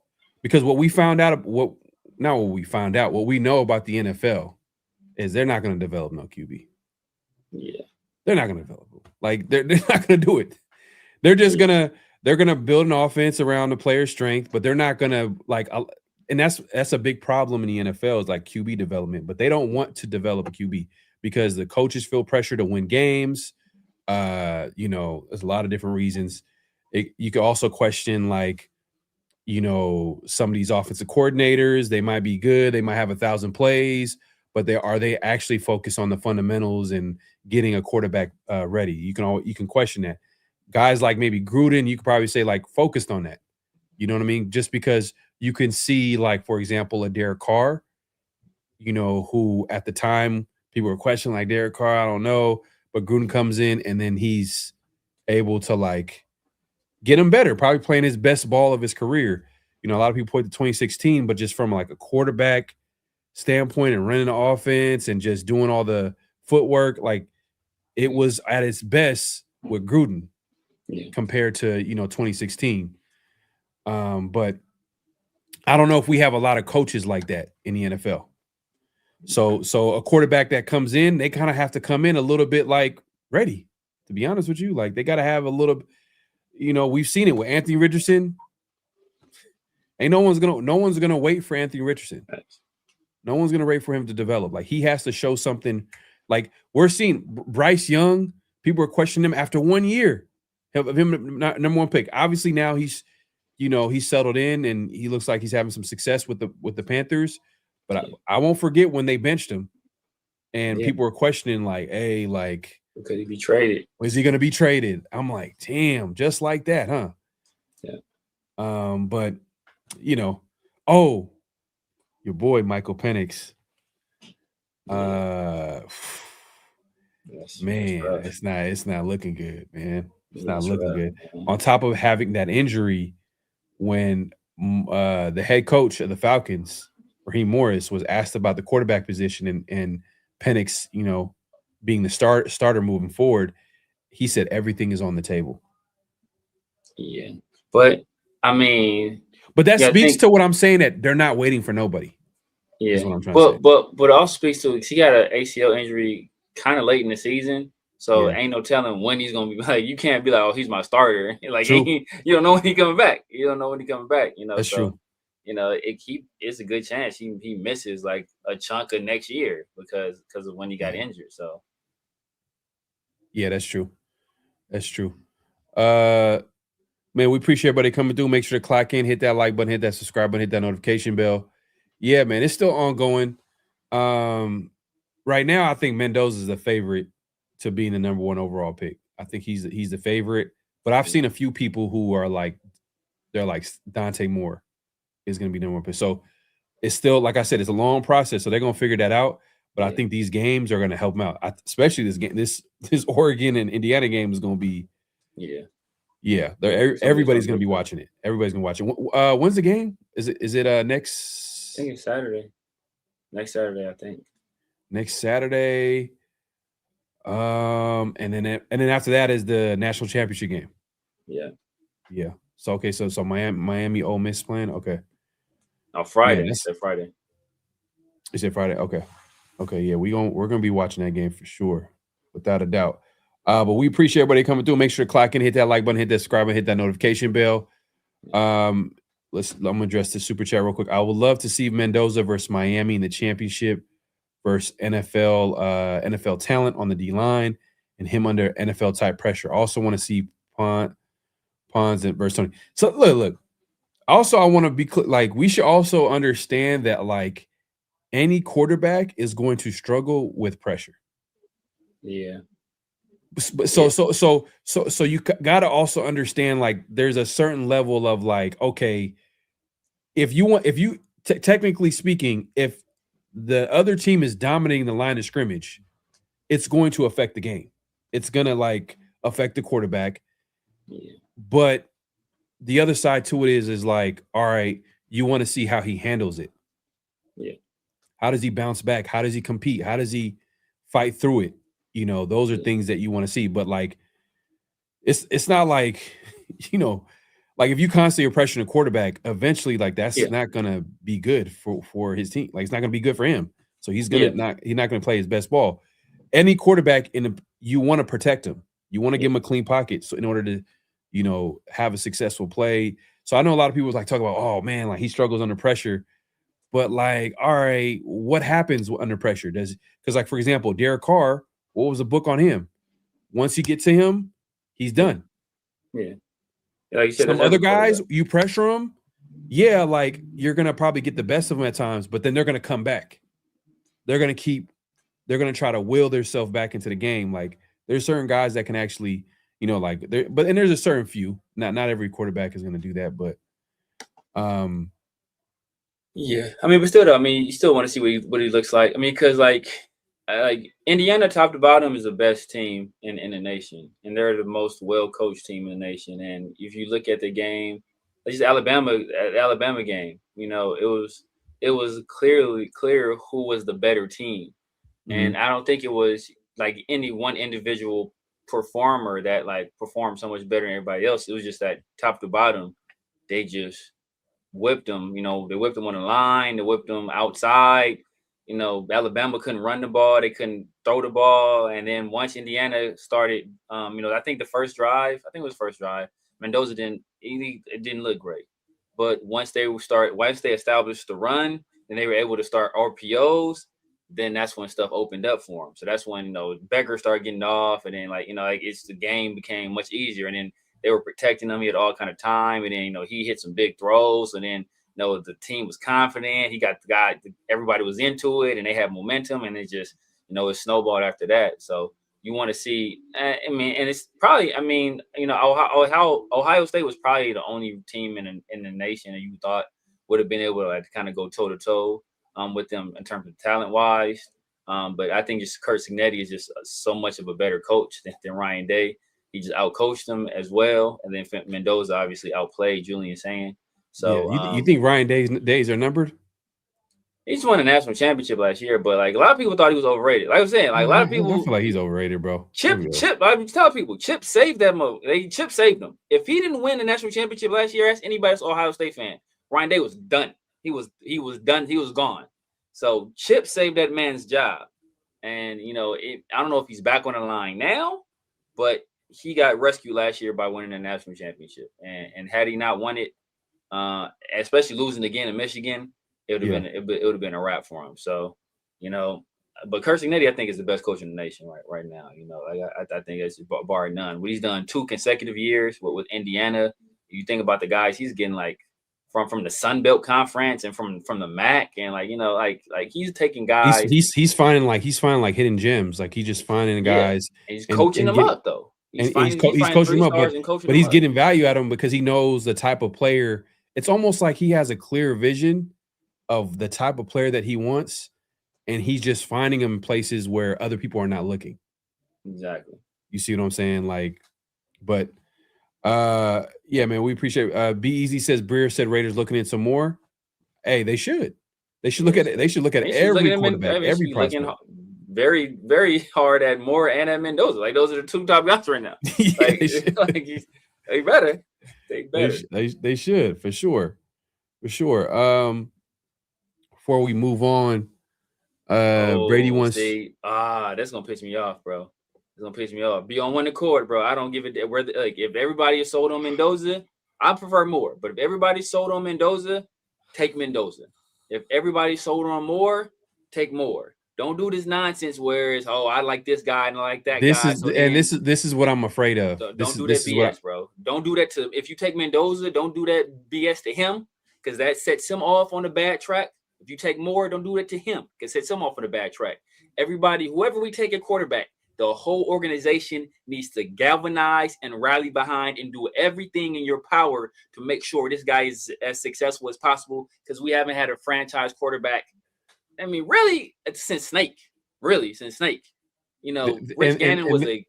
Speaker 1: what we know about the NFL is they're not going to develop no QB.
Speaker 2: Yeah.
Speaker 1: They're not going to develop it. They're not going to do it. They're just they're gonna build an offense around the player's strength, but they're not gonna and that's a big problem in the NFL is like QB development, but they don't want to develop a QB because the coaches feel pressure to win games. You know, there's a lot of different reasons. You could also question like, you know, some of these offensive coordinators, they might be good, they might have 1,000 plays, but are they actually focused on the fundamentals and getting a quarterback ready? You can question that. Guys like maybe Gruden, you could probably say like focused on that. You know what I mean? Just because you can see like, for example, a Derek Carr, you know, who at the time people were questioning like Derek Carr, I don't know, but Gruden comes in and then he's able to like get him better, probably playing his best ball of his career. You know, a lot of people point to 2016, but just from like a quarterback standpoint and running the offense and just doing all the footwork, like it was at its best with Gruden compared to, you know, 2016. But I don't know if we have a lot of coaches like that in the NFL. So a quarterback that comes in, they kind of have to come in a little bit like ready, to be honest with you. Like they got to have a little, you know, we've seen it with Anthony Richardson. No one's gonna wait for Anthony Richardson. No one's gonna wait for him to develop. Like he has to show something. Like we're seeing Bryce Young. People are questioning him after 1 year of him not number one pick. Obviously now he's settled in and he looks like he's having some success with the Panthers. But I won't forget when they benched him, and people were questioning like, "Hey, like,
Speaker 2: could he be traded?
Speaker 1: Is he going to be traded?" I'm like, "Damn, just like that, huh?"
Speaker 2: Yeah.
Speaker 1: But you know, your boy Michael Penix. Man, it's not looking good, man. It's not looking good. Man. On top of having that injury, when the head coach of the Falcons, Raheem Morris, was asked about the quarterback position and Penix, you know, being the starter moving forward, he said everything is on the table.
Speaker 2: Yeah, but I mean,
Speaker 1: but that speaks to what I'm saying, that they're not waiting for nobody.
Speaker 2: Yeah, is what I'm trying to say. But it also speaks to he got an ACL injury kind of late in the season, so ain't no telling when he's gonna be. Like you can't be like, oh, he's my starter. Like you don't know when he's coming back. You don't know when he's coming back. You know,
Speaker 1: that's true.
Speaker 2: You know, it's a good chance he misses like a chunk of next year because of when he got injured. So
Speaker 1: yeah, that's true. That's true. Man, we appreciate everybody coming through. Make sure to clock in, hit that like button, hit that subscribe button, hit that notification bell. Yeah, man, it's still ongoing. Right now, I think Mendoza is the favorite to being the number 1 overall pick. I think he's the favorite. But I've seen a few people who are like, they're like Dante Moore is going to be number 1 pick. So it's still, like I said, it's a long process. So they're going to figure that out. But I think these games are going to help them out. Especially this game, this Oregon and Indiana game is going to be. Yeah. Everybody's going to be watching it. Everybody's going to watch it. When's the game? Is it next?
Speaker 2: I think it's Saturday. Next Saturday, I think.
Speaker 1: Next Saturday. And then after that is the national championship game. Yeah. So okay, so Miami Ole Miss playing. Okay.
Speaker 2: Oh, Friday. It's Friday.
Speaker 1: Is it Friday? Okay. Yeah, we're gonna be watching that game for sure, without a doubt. But we appreciate everybody coming through. Make sure to clock in, hit that like button, hit that subscribe, and hit that notification bell. I'm gonna address the super chat real quick. I would love to see Mendoza versus Miami in the championship versus NFL talent on the D line and him under NFL type pressure. Also want to see Pons and versus Tony. So look. Also, I want to be like, we should also understand that like any quarterback is going to struggle with pressure.
Speaker 2: Yeah.
Speaker 1: So you got to also understand like there's a certain level of like, okay, technically speaking, if the other team is dominating the line of scrimmage, it's going to affect the game. It's going to like affect the quarterback.
Speaker 2: Yeah.
Speaker 1: But the other side to it is like, all right, you want to see how he handles it.
Speaker 2: Yeah.
Speaker 1: How does he bounce back? How does he compete? How does he fight through it? You know, those are things that you want to see. But like, it's not like, you know, like if you constantly are pressuring a quarterback, eventually like that's not gonna be good for his team. Like it's not gonna be good for him. So he's not gonna play his best ball. Any quarterback you want to protect him. You want to give him a clean pocket. So in order to, you know, have a successful play. So I know a lot of people like talk about, oh man, like he struggles under pressure. But like, all right, what happens under pressure? Because like, for example, Derek Carr, what was the book on him? Once you get to him, he's done.
Speaker 2: Yeah. Like you said,
Speaker 1: some other guys, you pressure them, yeah, like you're gonna probably get the best of them at times, but then they're gonna come back. They're gonna try to will themselves back into the game. Like there's certain guys that can actually, like there, but and there's a certain few. Not every quarterback is gonna do that, but
Speaker 2: yeah. I mean, but still though, I mean, you still want to see what he looks like. I mean, because like Indiana top to bottom is the best team in the nation, and they're the most well coached team in the nation. And if you look at the game, it's just Alabama game, it was clearly clear who was the better team. And I don't think it was like any one individual performer that like performed so much better than everybody else. It was just that top to bottom, they just whipped them. They whipped them on the line. They whipped them outside. Alabama couldn't run the ball. They couldn't throw the ball. And then once Indiana started, I think it was first drive, Mendoza it didn't look great. But once they established the run, and they were able to start RPOs, then that's when stuff opened up for them. So that's when, Becker started getting off, and then the game became much easier. And then they were protecting him. He had all kind of time. And then, he hit some big throws. And then, the team was confident. He got the guy, everybody was into it, and they had momentum. And it just, it snowballed after that. So you want to see, and it's probably, Ohio State was probably the only team in the nation that you thought would have been able to kind of go toe to toe with them in terms of talent wise. But I think just Curt Cignetti is just so much of a better coach than Ryan Day. He just outcoached them as well. And then Mendoza obviously outplayed Julian Sand. So
Speaker 1: yeah, you think Ryan Day's days are numbered?
Speaker 2: He just won a national championship last year, but like a lot of people thought he was overrated. Like I was saying, like a lot of people
Speaker 1: I feel like he's overrated, bro.
Speaker 2: Chip. I tell people, Chip saved that move. Chip saved them. If he didn't win the national championship last year, ask anybody that's Ohio State fan, Ryan Day was done. He was done. He was gone. So Chip saved that man's job. And I don't know if he's back on the line now, but he got rescued last year by winning the national championship. And had he not won it, especially losing again in Michigan, it would have been a wrap for him. So, but Curt Cignetti, I think, is the best coach in the nation right now. I think that's bar none. What he's done 2 consecutive years with Indiana. You think about the guys he's getting like from the Sun Belt Conference and from the MAC, and he's taking guys.
Speaker 1: He's finding hidden gems. Like he's just finding guys.
Speaker 2: And he's coaching them up though.
Speaker 1: He's coaching them up, but he's getting value out of them because he knows the type of player. It's almost like he has a clear vision of the type of player that he wants, and he's just finding them in places where other people are not looking.
Speaker 2: Exactly.
Speaker 1: You see what I'm saying? Like, but yeah, man, we appreciate Be Easy says Breer said Raiders looking in some more. Hey, they should. They should look at it. They should look at every quarterback, every prospect.
Speaker 2: Very, very hard at Moore and at Mendoza. Like those are the 2 top guys right now. They better.
Speaker 1: They should for sure. For sure. Before we move on, Brady wants.
Speaker 2: That's gonna piss me off, bro. It's gonna piss me off. Be on one accord, bro. I don't give it. Whether if everybody is sold on Mendoza, I prefer Moore. But if everybody's sold on Mendoza, take Mendoza. If everybody's sold on Moore, take Moore. Don't do this nonsense where it's I like this guy and I like that guy.
Speaker 1: This is what I'm afraid of.
Speaker 2: Don't do that BS, bro. Don't do that if you take Mendoza, don't do that BS to him because that sets him off on a bad track. If you take Moore, don't do that to him because it sets him off on a bad track. Everybody, whoever we take at quarterback, the whole organization needs to galvanize and rally behind and do everything in your power to make sure this guy is as successful as possible because we haven't had a franchise quarterback. I mean, really, since Snake. Rich Gannon was a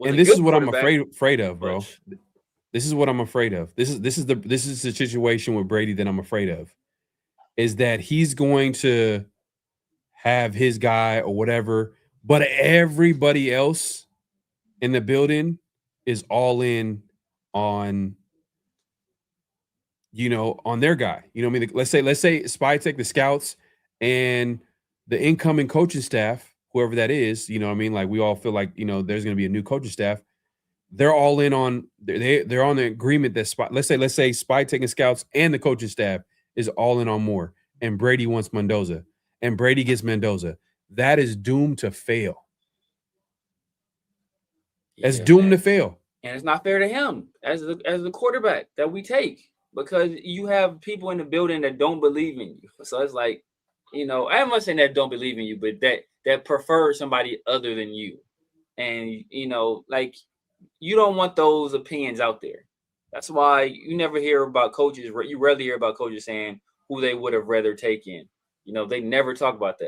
Speaker 1: and this is what I'm afraid of, bro. This is what I'm afraid of. This is the situation with Brady that I'm afraid of, is that he's going to have his guy or whatever, but everybody else in the building is all in on, on their guy. You know what I mean? Let's say Spytek, the scouts, and the incoming coaching staff, whoever that is, you know what I mean? Like we all feel like, there's going to be a new coaching staff. They're all in on they're on the agreement that let's say Spytek and scouts and the coaching staff is all in on Moore. and Brady wants Mendoza, and Brady gets Mendoza. That is doomed to fail. It's doomed to fail.
Speaker 2: And it's not fair to him as the quarterback that we take, because you have people in the building that don't believe in you. So it's like, I'm not saying that don't believe in you, but that prefer somebody other than you. And, like, you don't want those opinions out there. That's why you never hear about coaches. You rarely hear about coaches saying who they would have rather taken. They never talk about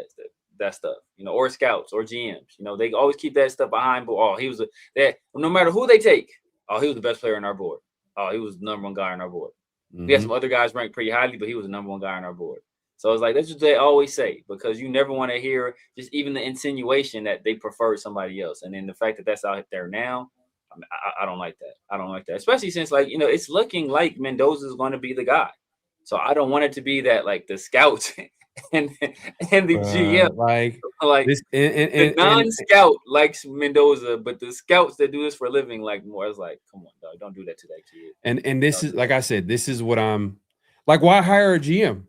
Speaker 2: that stuff, or scouts or GMs. They always keep that stuff behind. But no matter who they take, he was the best player on our board. He was the number one guy on our board. Mm-hmm. We had some other guys ranked pretty highly, but he was the number one guy on our board. So it's like, that's what they always say, because you never want to hear just even the insinuation that they prefer somebody else. And then the fact that that's out there now, I don't like that. I don't like that, especially since, like, it's looking like Mendoza is going to be the guy. So I don't want it to be that, like, the scouts and the GM, like this, the non-scout likes Mendoza, but the scouts that do this for a living like more. It's like, come on, dog, don't do that to that kid.
Speaker 1: And this is, like I said, this is what I'm like. Why hire a GM?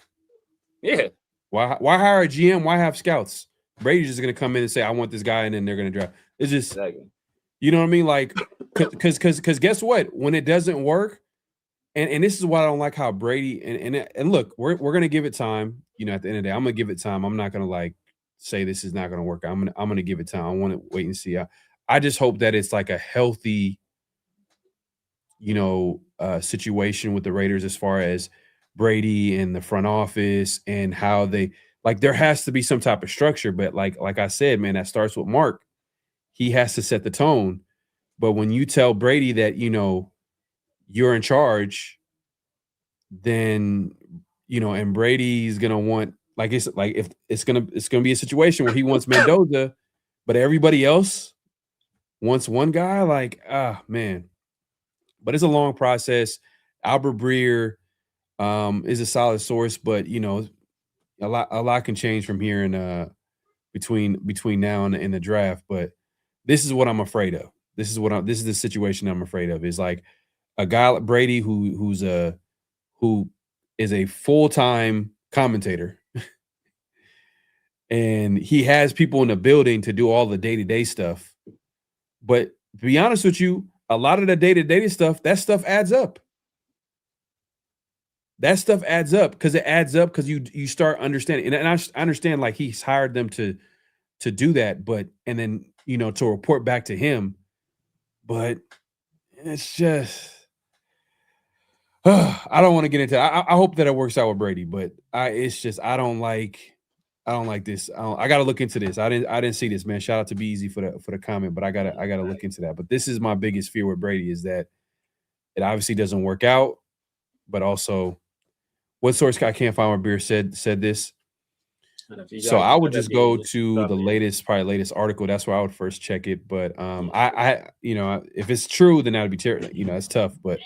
Speaker 2: Yeah.
Speaker 1: Why hire a GM? Why have scouts? Brady's just gonna come in and say, I want this guy, and then they're gonna draft. It's just, exactly. You know what I mean? Like, because guess what? When it doesn't work, and this is why I don't like how Brady and look, we're gonna give it time. At the end of the day, I'm gonna give it time. I'm not gonna like say this is not gonna work. I'm gonna give it time. I want to wait and see. I just hope that it's like a healthy, situation with the Raiders as far as Brady and the front office and how they, like, there has to be some type of structure. But like I said, man, that starts with Mark. He has to set the tone. But when you tell Brady that, you're in charge, then, and Brady's going to want, if it's going to be a situation where he wants Mendoza, but everybody else wants one guy, like, man. But it's a long process. Albert Breer is a solid source, but, a lot can change from here and between now and the draft. But this is what I'm afraid of. This is the situation I'm afraid of, is like a guy like Brady who is a full-time commentator and he has people in the building to do all the day-to-day stuff. But to be honest with you, a lot of the day-to-day stuff, that stuff adds up. That stuff adds up because it adds up because you start understanding. And I understand, like, he's hired them to do that, but and then to report back to him. But it's just, I don't want to get into it. I hope that it works out with Brady, but I don't like this. I got to look into this. I didn't see this, man. Shout out to Be Easy for the comment, but I gotta look into that. But this is my biggest fear with Brady, is that it obviously doesn't work out, but also, what source I can't find where Beer said this. So I would just go to the latest article. That's where I would first check it. But I if it's true, then that would be terrible. It's tough. But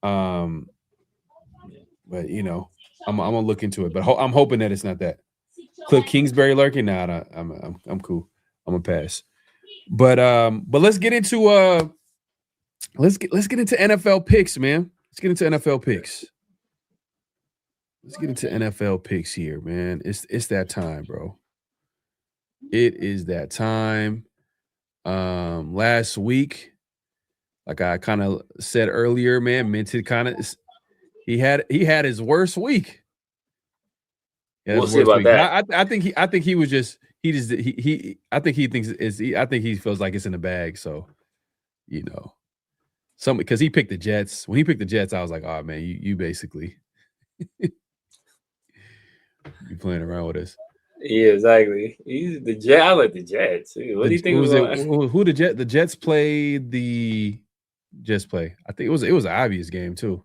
Speaker 1: I'm gonna look into it. But I'm hoping that it's not that. Cliff Kingsbury lurking. Nah, I'm cool. I'm gonna pass. But let's get into let's get into NFL picks, man. Let's get into NFL picks. Let's get into NFL picks here, man. It's that time, bro. It is that time. Last week, like I kind of said earlier, man, Minted kind of he had his worst week.
Speaker 2: We'll see about that.
Speaker 1: I think he was just I think he feels like it's in the bag. So, because he picked the Jets. When he picked the Jets, I was like, oh man, you basically. You playing around with us?
Speaker 2: Yeah, exactly. He's the Jets. I like the Jets. What do you think?
Speaker 1: Who the Jets played? The Jets play. I think it was an obvious game too.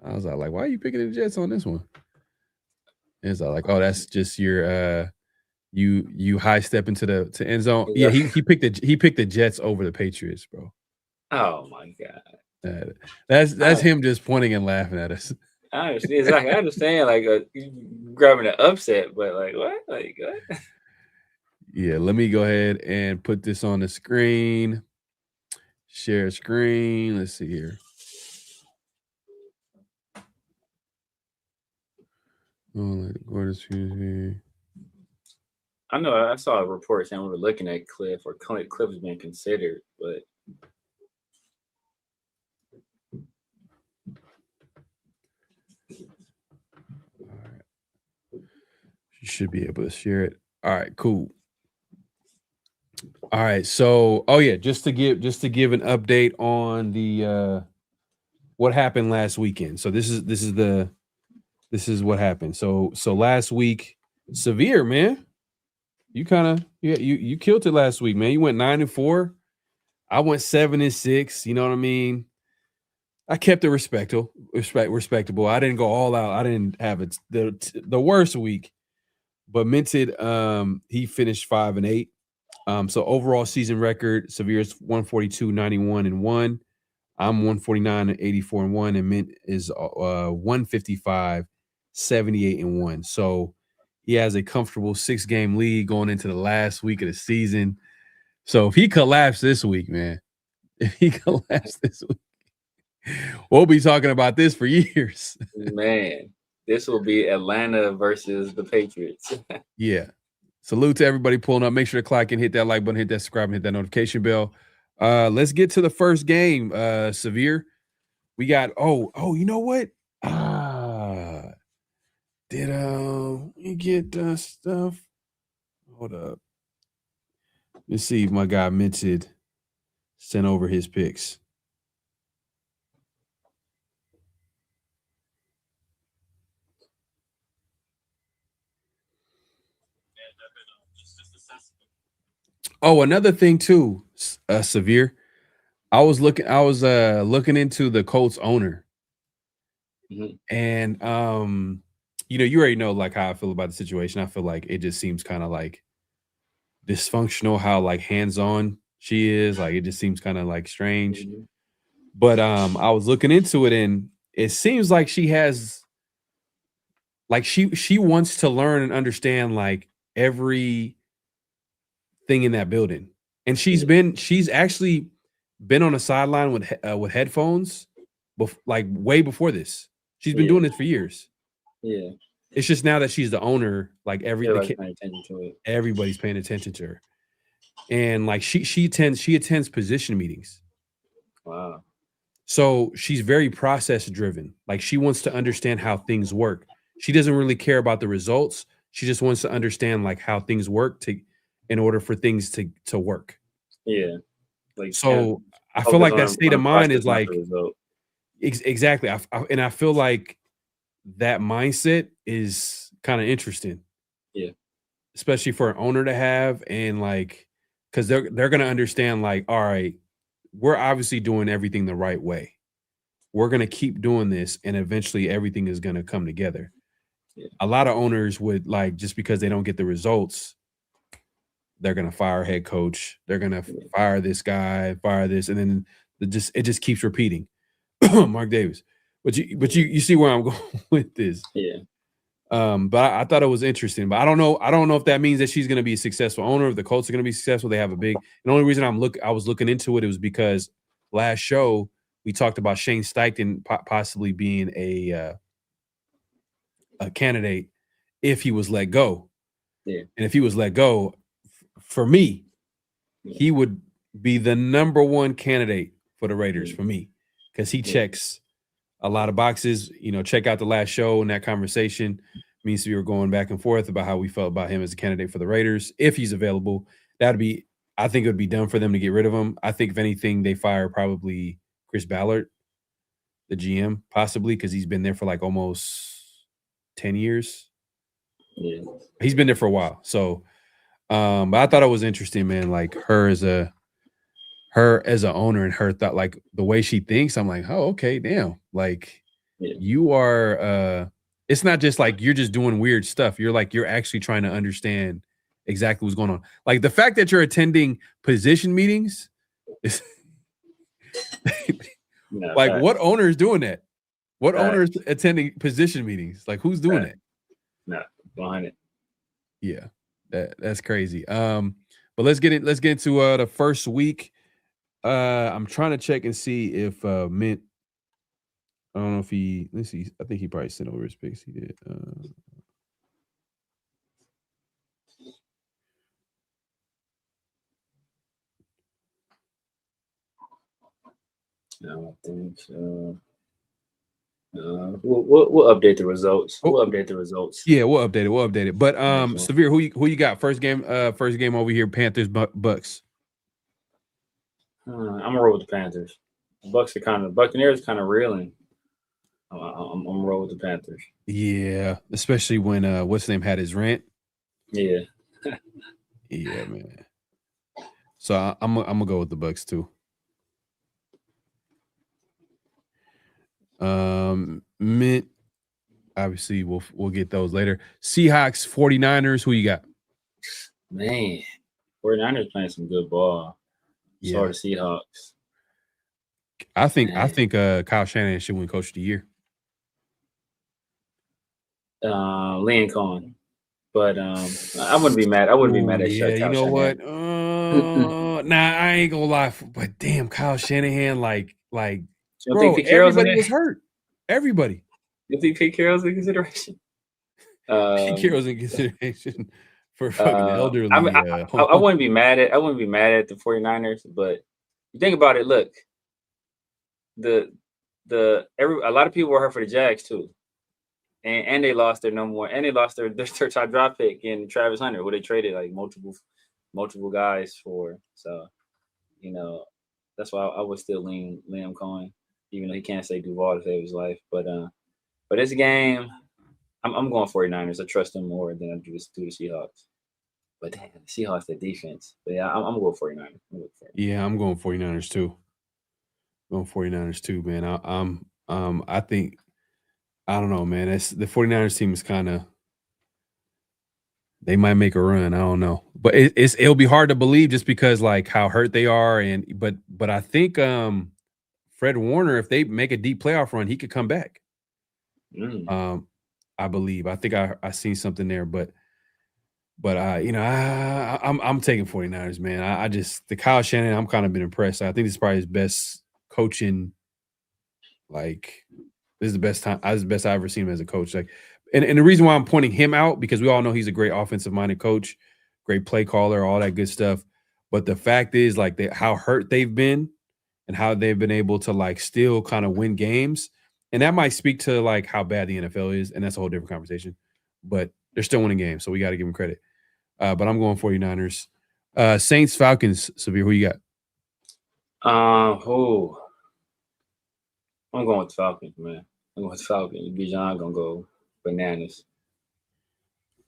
Speaker 1: I was like, why are you picking the Jets on this one? And it's like, oh, that's just your you high step into the end zone. Yeah, he picked the Jets over the Patriots, bro.
Speaker 2: Oh my god.
Speaker 1: That's him just pointing and laughing at us.
Speaker 2: I understand. Exactly. I understand, like, grabbing an upset, but like what? Like what?
Speaker 1: Yeah, let me go ahead and put this on the screen. Share screen. Let's see here.
Speaker 2: I know I saw a report saying we were looking at Cliff, or Cliff was being considered, but
Speaker 1: you should be able to share it. All right, cool. All right, so just to give an update on the what happened last weekend. So this is what happened. So last week, Severe, man. You you killed it last week, man. You went 9-4. I went 7-6. You know what I mean? I kept it respectable. I didn't go all out. I didn't have it the worst week. But Minted, he finished 5-8. So overall season record, Severe's 142, 91, and 1. I'm 149, 84, and 1, and Mint is 155, 78, and 1. So he has a comfortable 6-game lead going into the last week of the season. So if he collapsed this week, man, we'll be talking about this for years.
Speaker 2: Man, this will be Atlanta versus the Patriots.
Speaker 1: Yeah. Salute to everybody pulling up. Make sure to click and hit that like button, hit that subscribe, and hit that notification bell. Let's get to the first game. Severe. We got you know what? Did we get stuff? Hold up. Let's see if my guy Minted sent over his picks. Oh, another thing too, Severe. I was looking into the Colts owner.
Speaker 2: Mm-hmm.
Speaker 1: And you already know like how I feel about the situation. I feel like it just seems kind of like dysfunctional how like hands-on she is. Like it just seems kind of like strange.
Speaker 2: Mm-hmm.
Speaker 1: But I was looking into it, and it seems like she has like she wants to learn and understand like every thing in that building. And she's actually been on a sideline with headphones like way before this. She's been doing it for years.
Speaker 2: Yeah.
Speaker 1: It's just now that she's the owner, like
Speaker 2: everybody's paying attention to it.
Speaker 1: Everybody's paying attention to her. And like she attends position meetings.
Speaker 2: Wow.
Speaker 1: So she's very process driven. Like she wants to understand how things work. She doesn't really care about the results. She just wants to understand like how things work in order for things to work.
Speaker 2: Yeah. Like
Speaker 1: so I feel like that state of mind is like exactly. I feel like that mindset is kind of interesting.
Speaker 2: Yeah.
Speaker 1: Especially for an owner to have, and like because they're gonna understand like, all right, we're obviously doing everything the right way. We're gonna keep doing this, and eventually everything is gonna come together.
Speaker 2: Yeah.
Speaker 1: A lot of owners would like just because they don't get the results, they're gonna fire head coach. They're gonna fire this guy, fire this, and then it just keeps repeating. Mark Davis, but you see where I'm going with this.
Speaker 2: Yeah.
Speaker 1: But I thought it was interesting. But I don't know if that means that she's going to be a successful owner. If the Colts are going to be successful, they have a big. And the only reason I was looking into it was because last show we talked about Shane Steichen possibly being a candidate if he was let go.
Speaker 2: Yeah.
Speaker 1: And if he was let go, for me, he would be the number one candidate for the Raiders for me because he checks a lot of boxes. Check out the last show and that conversation. Me and we were going back and forth about how we felt about him as a candidate for the Raiders. If he's available, I think it would be dumb for them to get rid of him. I think if anything, they fire probably Chris Ballard, the GM, possibly because he's been there for like almost 10 years.
Speaker 2: Yeah.
Speaker 1: He's been there for a while. So, but I thought it was interesting, man. Like her as an owner and her thought, like the way she thinks, I'm like, oh, okay, damn. Like you are, it's not just like you're just doing weird stuff. You're actually trying to understand exactly what's going on. Like the fact that you're attending position meetings is like what owner is doing that? What owner is attending position meetings? Like who's doing that?
Speaker 2: No, behind it.
Speaker 1: Yeah, that's crazy. But let's get into the first week. I'm trying to check and see if Mint. I don't know if let's see. I think he probably sent over his picks. He did.
Speaker 2: No, I think so. We'll update the results.
Speaker 1: Oh,
Speaker 2: We'll update the results.
Speaker 1: yeah, we'll update it. We'll update it. But
Speaker 2: Next one.
Speaker 1: Severe, who you got? First game over here. Panthers, Bucks.
Speaker 2: I'm gonna roll with the Panthers. Buccaneers kind of reeling. I'm gonna roll with the Panthers.
Speaker 1: Yeah, especially when what's his name had his rant.
Speaker 2: Yeah.
Speaker 1: Yeah, man. So I'm gonna go with the Bucks too. Mint. Obviously, we'll get those later. Seahawks, 49ers. Who you got?
Speaker 2: Man, 49ers playing some good ball.
Speaker 1: Yeah.
Speaker 2: So are the Seahawks.
Speaker 1: I think Kyle Shanahan should win Coach of the Year.
Speaker 2: Liam Cohen. But I wouldn't be mad. I wouldn't be mad at
Speaker 1: yeah, you know what? Nah, I ain't gonna lie. But damn, Kyle Shanahan, like, bro, everybody was hurt. Everybody.
Speaker 2: You think Pete Carroll's in consideration?
Speaker 1: Pete Carroll's in consideration for fucking elderly.
Speaker 2: I wouldn't be mad at the 49ers, but you think about it. Look, a lot of people were hurt for the Jags too. And they lost their number one, and they lost their top draft pick in Travis Hunter, who they traded like multiple guys for. So, that's why I would still lean Liam Cohen, even though he can't say Duval to save his life. But this game, I'm going 49ers. I trust them more than I do the Seahawks. But damn, the Seahawks, their defense. But yeah, I'm going 49ers.
Speaker 1: Yeah, I'm going 49ers too. Man. I think. I don't know, man. The 49ers team is kind of, they might make a run. I don't know, but it'll be hard to believe just because like how hurt they are, but I think Fred Warner, if they make a deep playoff run, he could come back. I believe. I think I seen something there, but I'm taking 49ers, man. I just the Kyle Shanahan, I'm kind of been impressed. I think this is probably his best coaching. Like, this is the best time. This is the best I've ever seen him as a coach. Like, and the reason why I'm pointing him out, because we all know he's a great offensive-minded coach, great play caller, all that good stuff. But the fact is, like, how hurt they've been and how they've been able to, like, still kind of win games. And that might speak to, like, how bad the NFL is, and that's a whole different conversation. But they're still winning games, so we got to give them credit. But I'm going 49ers. Saints, Falcons, Severe, who you got?
Speaker 2: I'm going with Falcons, man. I'm going with Falcons. Bijan gonna go bananas.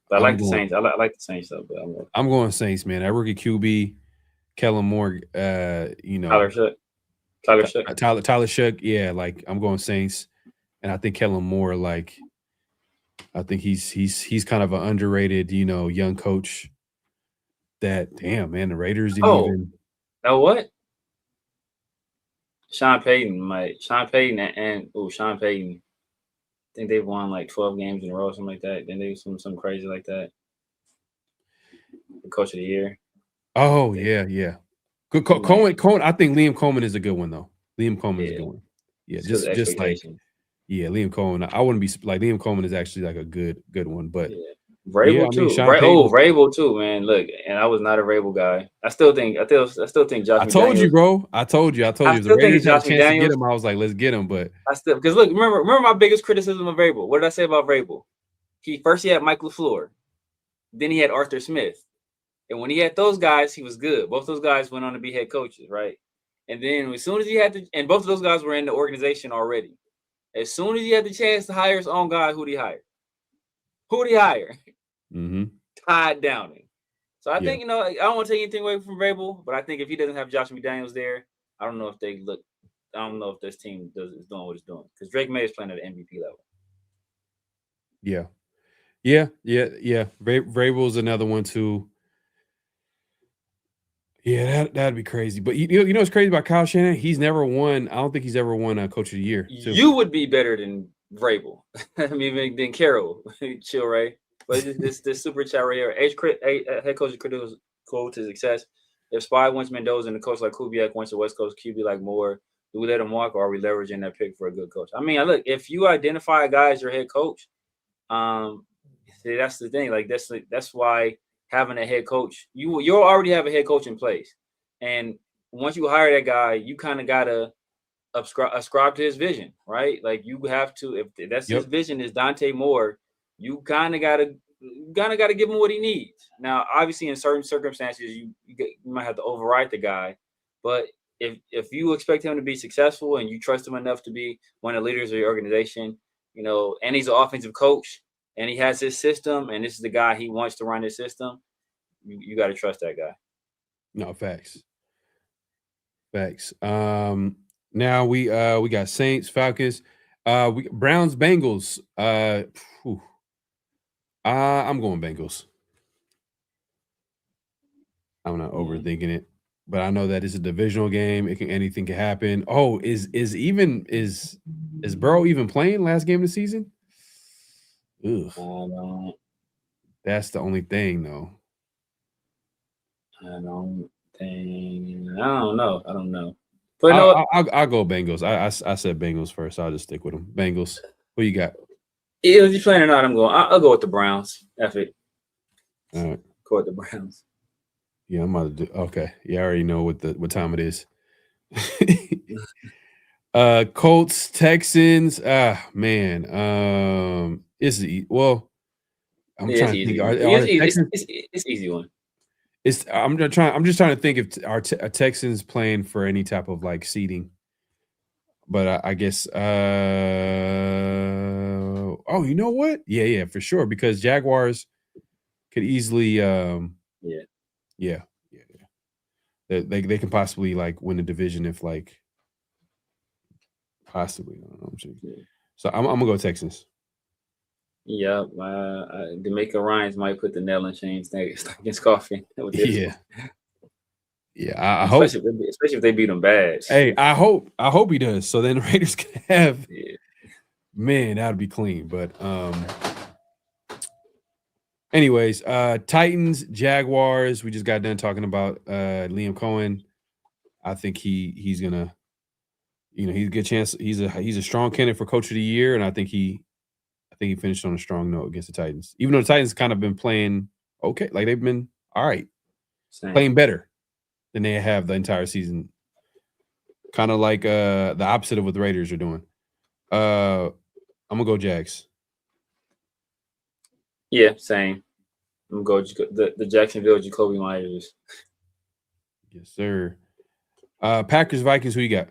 Speaker 2: But I like the Saints. I like the Saints though. But
Speaker 1: I'm going Saints, man. That rookie QB, Kellen Moore.
Speaker 2: Tyler Shook.
Speaker 1: Tyler Shook. Yeah, like I'm going Saints, and I think Kellen Moore. Like, I think he's kind of an underrated, young coach. That damn man, the Raiders didn't even.
Speaker 2: Oh, what? Sean Payton. Sean Payton. I think they've won like 12 games in a row, something like that. Then they do something crazy like that. The coach of the year.
Speaker 1: Oh yeah. Good Cohen. I think Liam Coleman is a good one though. Liam Coleman is a good one. Yeah, just like Liam Coleman. I wouldn't be like Liam Coleman is actually like a good one, but
Speaker 2: Vrabel too. Vrabel too, man. Look, and I was not a Vrabel guy. I still think Josh.
Speaker 1: I told you, bro. I told you. If the Raiders had a chance to get him, I was like, let's get him. But
Speaker 2: because look, remember my biggest criticism of Vrabel. What did I say about Vrabel? He had Mike LaFleur, then he had Arthur Smith, and when he had those guys, he was good. Both those guys went on to be head coaches, right? And then as soon as he had and both of those guys were in the organization already. As soon as he had the chance to hire his own guy, who'd he hire?
Speaker 1: Mm-hmm.
Speaker 2: Todd Downing. So I think, I don't want to take anything away from Vrabel, but I think if he doesn't have Josh McDaniels there, I don't know if this team is doing what it's doing. Because Drake May is playing at an MVP level.
Speaker 1: Yeah. Vrabel's another one too. Yeah, that'd be crazy. But you know what's crazy about Kyle Shanahan? He's never won. I don't think he's ever won a Coach of the Year. Too.
Speaker 2: You would be better than Vrabel. I mean, than Carroll. Chill, Ray. But this super chat right here. Head coach is critical to success. If Spy wants Mendoza and a coach like Kubiak wants a West Coast QB like Moore, do we let him walk or are we leveraging that pick for a good coach? I mean, look, if you identify a guy as your head coach, that's the thing. Like that's why having a head coach, you'll already have a head coach in place. And once you hire that guy, you kind of gotta ascribe to his vision, right? Like you have to, if that's his vision is Dante Moore, you kind of gotta give him what he needs. Now, obviously, in certain circumstances, you might have to override the guy, but if you expect him to be successful and you trust him enough to be one of the leaders of your organization, and he's an offensive coach and he has his system and this is the guy he wants to run his system, you got to trust that guy.
Speaker 1: No, facts. Now we got Saints, Falcons, Browns, Bengals. I'm going Bengals. I'm not overthinking it, but I know that it's a divisional game. Anything can happen. Oh, is Burrow even playing last game of the season? Ugh. That's the only thing, though.
Speaker 2: I don't know.
Speaker 1: But I'll go Bengals. I said Bengals first. So I'll just stick with them. Bengals. What you got?
Speaker 2: If you're playing or not, I'll go with the Browns. F it.
Speaker 1: All right.
Speaker 2: Go with the Browns.
Speaker 1: Yeah, I'm about to do. Okay. Yeah, I already know what time it is. Colts, Texans. Man. It's well. I'm trying to think.
Speaker 2: It's easy one.
Speaker 1: I'm just trying to think if our Texans playing for any type of like seeding, but I guess. Oh, you know what? Yeah, for sure. Because Jaguars could easily. Yeah. They can possibly like win the division if like. Possibly. I don't know. So I'm gonna go Texans.
Speaker 2: Yeah, D'Amico Ryans might put the nail in chains against Coffin.
Speaker 1: Yeah, I
Speaker 2: hope, especially if they beat them bad.
Speaker 1: Hey, I hope he does. So then the Raiders can have. Yeah. Man, that'd be clean. But anyways, Titans, Jaguars. We just got done talking about Liam Cohen. I think he's gonna, he's a good chance. He's a strong candidate for Coach of the Year, and I think he finished on a strong note against the Titans. Even though the Titans kind of been playing okay, like they've been all right, playing better than they have the entire season. Kind of like the opposite of what the Raiders are doing. I'm gonna go Jags.
Speaker 2: Yeah, same. I'm gonna go the Jacksonville Jacoby Myers.
Speaker 1: Yes, sir. Packers, Vikings. Who you got?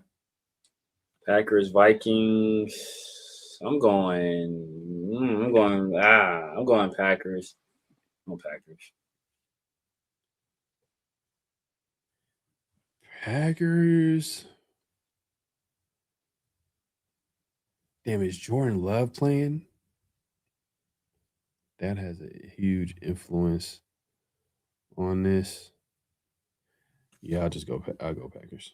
Speaker 2: Packers, Vikings. I'm going Packers. I'm Packers.
Speaker 1: Packers. Damn, is Jordan Love playing? That has a huge influence on this. Yeah, I'll go Packers.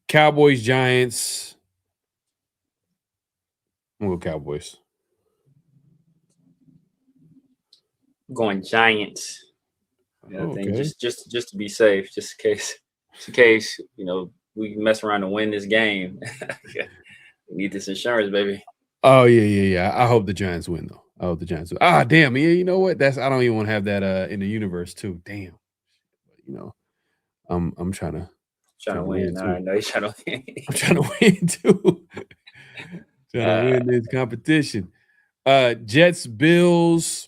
Speaker 1: Cowboys, Giants. I'm gonna go Cowboys.
Speaker 2: I'm going Giants. I think just to be safe, just in case we mess around and win this game. We need this insurance, baby.
Speaker 1: Oh yeah. I hope the Giants win though. I hope the Giants win. Damn, yeah. You know what? I don't even want to have that in the universe too. Damn. I'm trying to
Speaker 2: win. I know you're trying to win.
Speaker 1: I'm trying to win too. Trying to win this competition. Jets, Bills.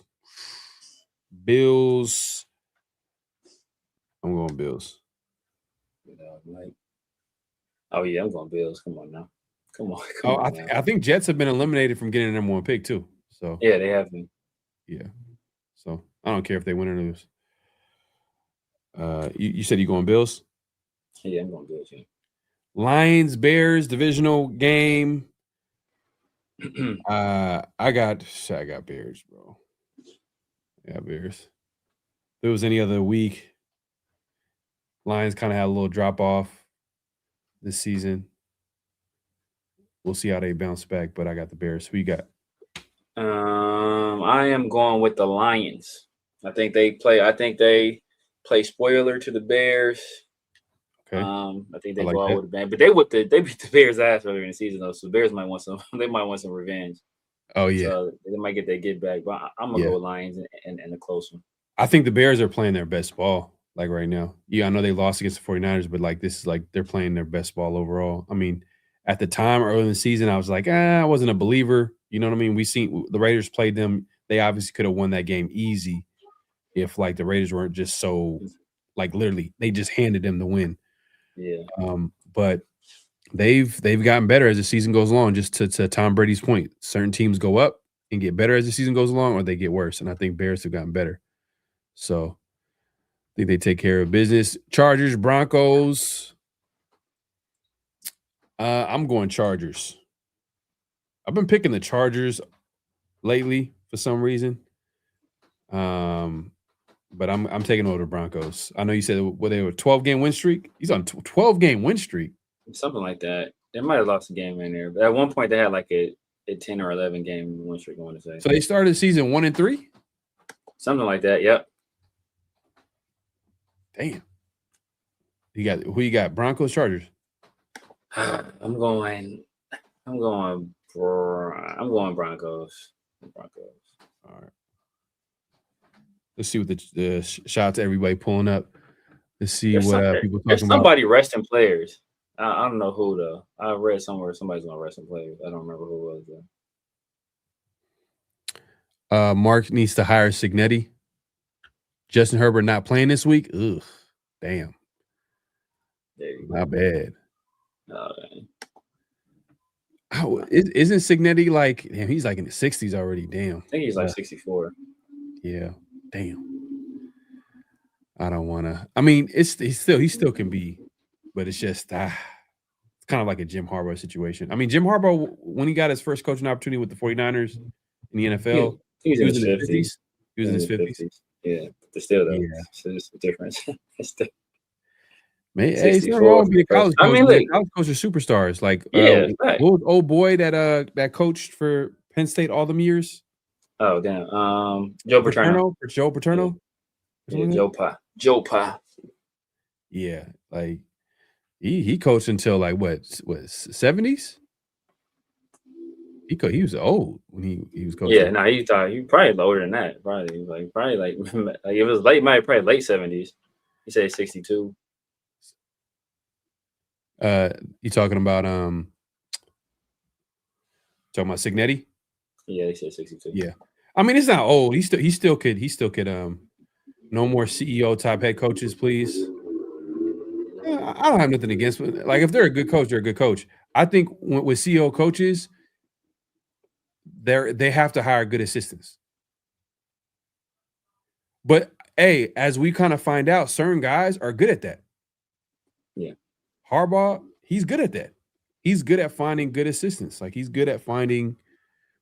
Speaker 1: I'm going Bills.
Speaker 2: Oh yeah, I'm going Bills. Come on now. Come on.
Speaker 1: I think Jets have been eliminated from getting the number 1 pick too. So
Speaker 2: yeah, they have been.
Speaker 1: Yeah. So I don't care if they win or lose. You said you're going Bills?
Speaker 2: Yeah, I'm going Bills. Yeah.
Speaker 1: Lions, Bears, divisional game. I got Bears, bro. I got Bears. If it was any other week, Lions kind of had a little drop off this season. We'll see how they bounce back, but I got the Bears. Who you got?
Speaker 2: I am going with the Lions. I think they play spoiler to the Bears.
Speaker 1: Okay.
Speaker 2: I think they go out with a bang, but they beat the Bears' ass earlier in the season though, so the Bears might want some. They might want some revenge.
Speaker 1: Oh yeah,
Speaker 2: so they might get their get back. But I'm gonna go with Lions and a close one.
Speaker 1: I think the Bears are playing their best ball. like right now. Yeah, I know they lost against the 49ers, but like this is like they're playing their best ball overall. I mean, at the time early in the season, I was like, I wasn't a believer. You know what I mean? We seen the Raiders played them. They obviously could have won that game easy if like the Raiders weren't just so like literally they just handed them the win.
Speaker 2: Yeah.
Speaker 1: But they've gotten better as the season goes along. Just to Tom Brady's point, certain teams go up and get better as the season goes along, or they get worse. And I think Bears have gotten better. So I think they take care of business. Chargers, Broncos. I'm going Chargers. I've been picking the Chargers lately for some reason. But I'm taking over the Broncos. I know you said they were 12-game win streak. He's on 12-game win streak.
Speaker 2: Something like that. They might have lost a game in there, but at one point they had like a 10 or 11 game win streak. I want to say.
Speaker 1: So they started the season 1-3.
Speaker 2: Something like that. Yep.
Speaker 1: Damn. Who you got? Broncos, Chargers.
Speaker 2: I'm going Broncos.
Speaker 1: All right. Let's see what the shout out to everybody pulling up. Let's see what people talking about.
Speaker 2: Somebody resting players. I don't know who though. I read somewhere somebody's gonna rest some players. I don't remember who it was
Speaker 1: though. Mark needs to hire Signetti. Justin Herbert not playing this week. Ugh, damn. Not bad. Isn't Signetti like? Damn, he's like in the 60s already. Damn.
Speaker 2: I think he's like 64.
Speaker 1: Yeah. Damn. I don't want to. I mean, he still can be, but it's just it's kind of like a Jim Harbaugh situation. I mean, Jim Harbaugh, when he got his first coaching opportunity with the 49ers in the NFL,
Speaker 2: he was in his 50s.
Speaker 1: He was in his 50s.
Speaker 2: Yeah, but still though, so there's a difference.
Speaker 1: Man, hey, it's not wrong to be a college coach. I mean, college coaches are superstars. Like,
Speaker 2: right.
Speaker 1: Old boy that coached for Penn State all them years.
Speaker 2: Oh damn, Joe Paterno.
Speaker 1: Joe Paterno.
Speaker 2: Yeah, Joe Pa.
Speaker 1: Yeah, like he coached until like what 70s. He was old when he was coaching.
Speaker 2: Yeah, no, he probably lower than that. Probably like it was late, probably late 70s. He said 62.
Speaker 1: You talking about Signetti?
Speaker 2: Yeah, he said 62.
Speaker 1: Yeah. I mean, it's not old. He still could no more CEO type head coaches, please. I don't have nothing against it. Like if they're a good coach, they're a good coach. I think with CEO coaches, they have to hire good assistants. But hey, as we kind of find out, certain guys are good at that.
Speaker 2: Yeah.
Speaker 1: Harbaugh, he's good at that. He's good at finding good assistants. Like he's good at finding.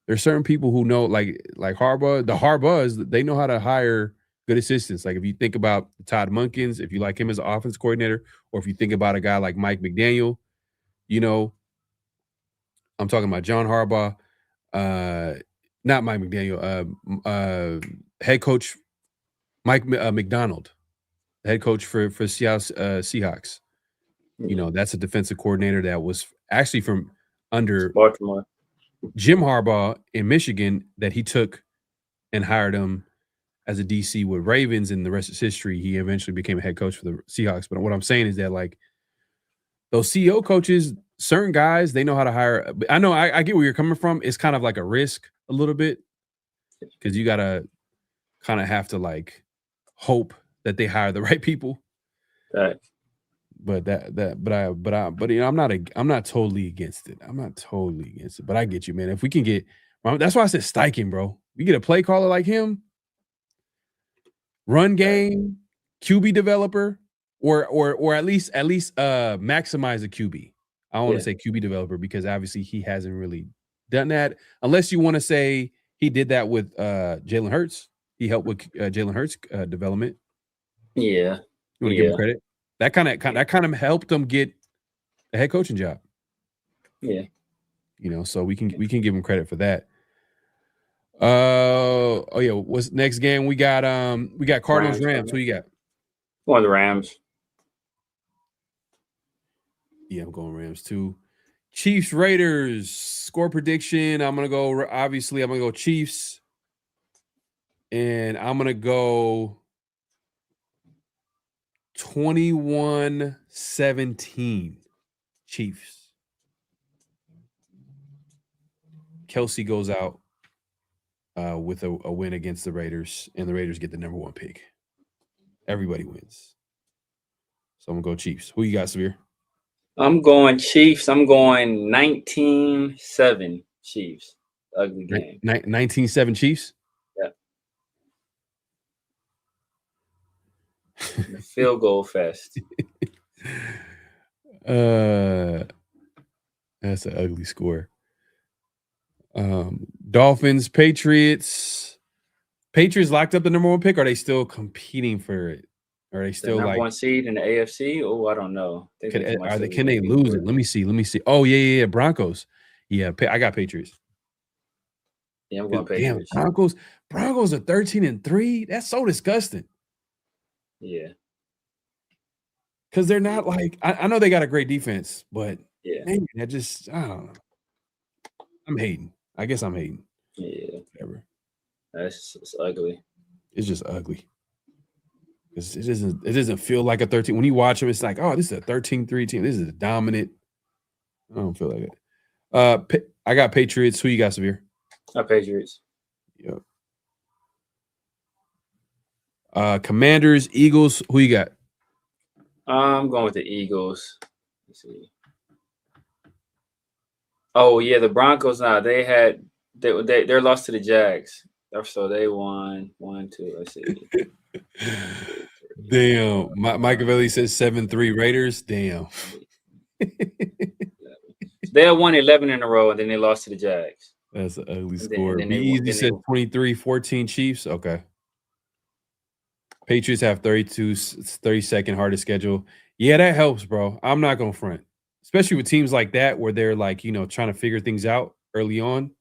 Speaker 1: There's certain people who know, like Harbaugh. The Harbaughs, they know how to hire good assistants. Like if you think about Todd Monken, if you like him as an offense coordinator, or if you think about a guy like Mike McDaniel, I'm talking about John Harbaugh, not Mike McDaniel, head coach Mike McDonald, head coach for Seattle Seahawks. That's a defensive coordinator that was actually from under
Speaker 2: Baltimore.
Speaker 1: Jim Harbaugh in Michigan, that he took and hired him as a DC with Ravens, and the rest is history. He eventually became a head coach for the Seahawks. But what I'm saying is that like those CEO coaches, certain guys, they know how to hire. I know I get where you're coming from. It's kind of like a risk a little bit because you gotta kind of have to like hope that they hire the right people.
Speaker 2: Right.
Speaker 1: But I'm not totally against it. I'm not totally against it. But I get you, man. If we can get, that's why I said Steichen, bro. We get a play caller like him, run game, QB developer, or at least maximize the QB. I don't want to say QB developer because obviously he hasn't really done that. Unless you want to say he did that with Jalen Hurts. He helped with Jalen Hurts development.
Speaker 2: Yeah.
Speaker 1: You want to give him credit? That kind of helped them get a head coaching job.
Speaker 2: Yeah.
Speaker 1: So we can give him credit for that. What's next game? We got Cardinals, Rams. Who you got?
Speaker 2: Going the Rams.
Speaker 1: Yeah, I'm going Rams too. Chiefs, Raiders, score prediction. I'm gonna go Chiefs. And I'm gonna go 21-17 Chiefs. Kelsey goes out with a win against the Raiders, and the Raiders get the number 1 pick. Everybody wins. So I'm going to go Chiefs. Who you got, Severe?
Speaker 2: I'm going Chiefs. I'm going 19-7 Chiefs. Ugly game.
Speaker 1: 19-7 Chiefs?
Speaker 2: Yeah. The field goal fest.
Speaker 1: That's an ugly score. Dolphins, Patriots. Patriots locked up the number 1 pick. Or are they still competing for it? Or are they still
Speaker 2: the number 1 seed in the AFC? Oh, I don't know.
Speaker 1: Can they lose it? Let me see. Oh, yeah. Broncos. Yeah, I got Patriots.
Speaker 2: Yeah, I'm going Patriots.
Speaker 1: Damn, Broncos are 13-3. That's so disgusting.
Speaker 2: Yeah.
Speaker 1: Because they're not like I know they got a great defense, but
Speaker 2: yeah,
Speaker 1: man, I don't know. I'm hating. I guess I'm hating.
Speaker 2: Yeah.
Speaker 1: Whatever.
Speaker 2: It's ugly.
Speaker 1: It's just ugly. It doesn't feel like a 13. When you watch them, it's like, oh, this is a 13-3 team. This is a dominant. I don't feel like it. I got Patriots. Who you got, Severe?
Speaker 2: Patriots.
Speaker 1: Yep. Commanders, Eagles. Who you got?
Speaker 2: I'm going with the Eagles. Let's see. Oh yeah, the Broncos. They're lost to the Jags. So they won 1, 2. Let's see.
Speaker 1: Damn. Machiavelli says 7-3 Raiders. Damn.
Speaker 2: They had won 11 in a row, and then they lost to the Jags.
Speaker 1: That's an ugly score. Be Easy said 23-14 Chiefs. Okay. Patriots have 32nd hardest schedule. Yeah, that helps, bro. I'm not going to front. Especially with teams like that where they're like, trying to figure things out early on.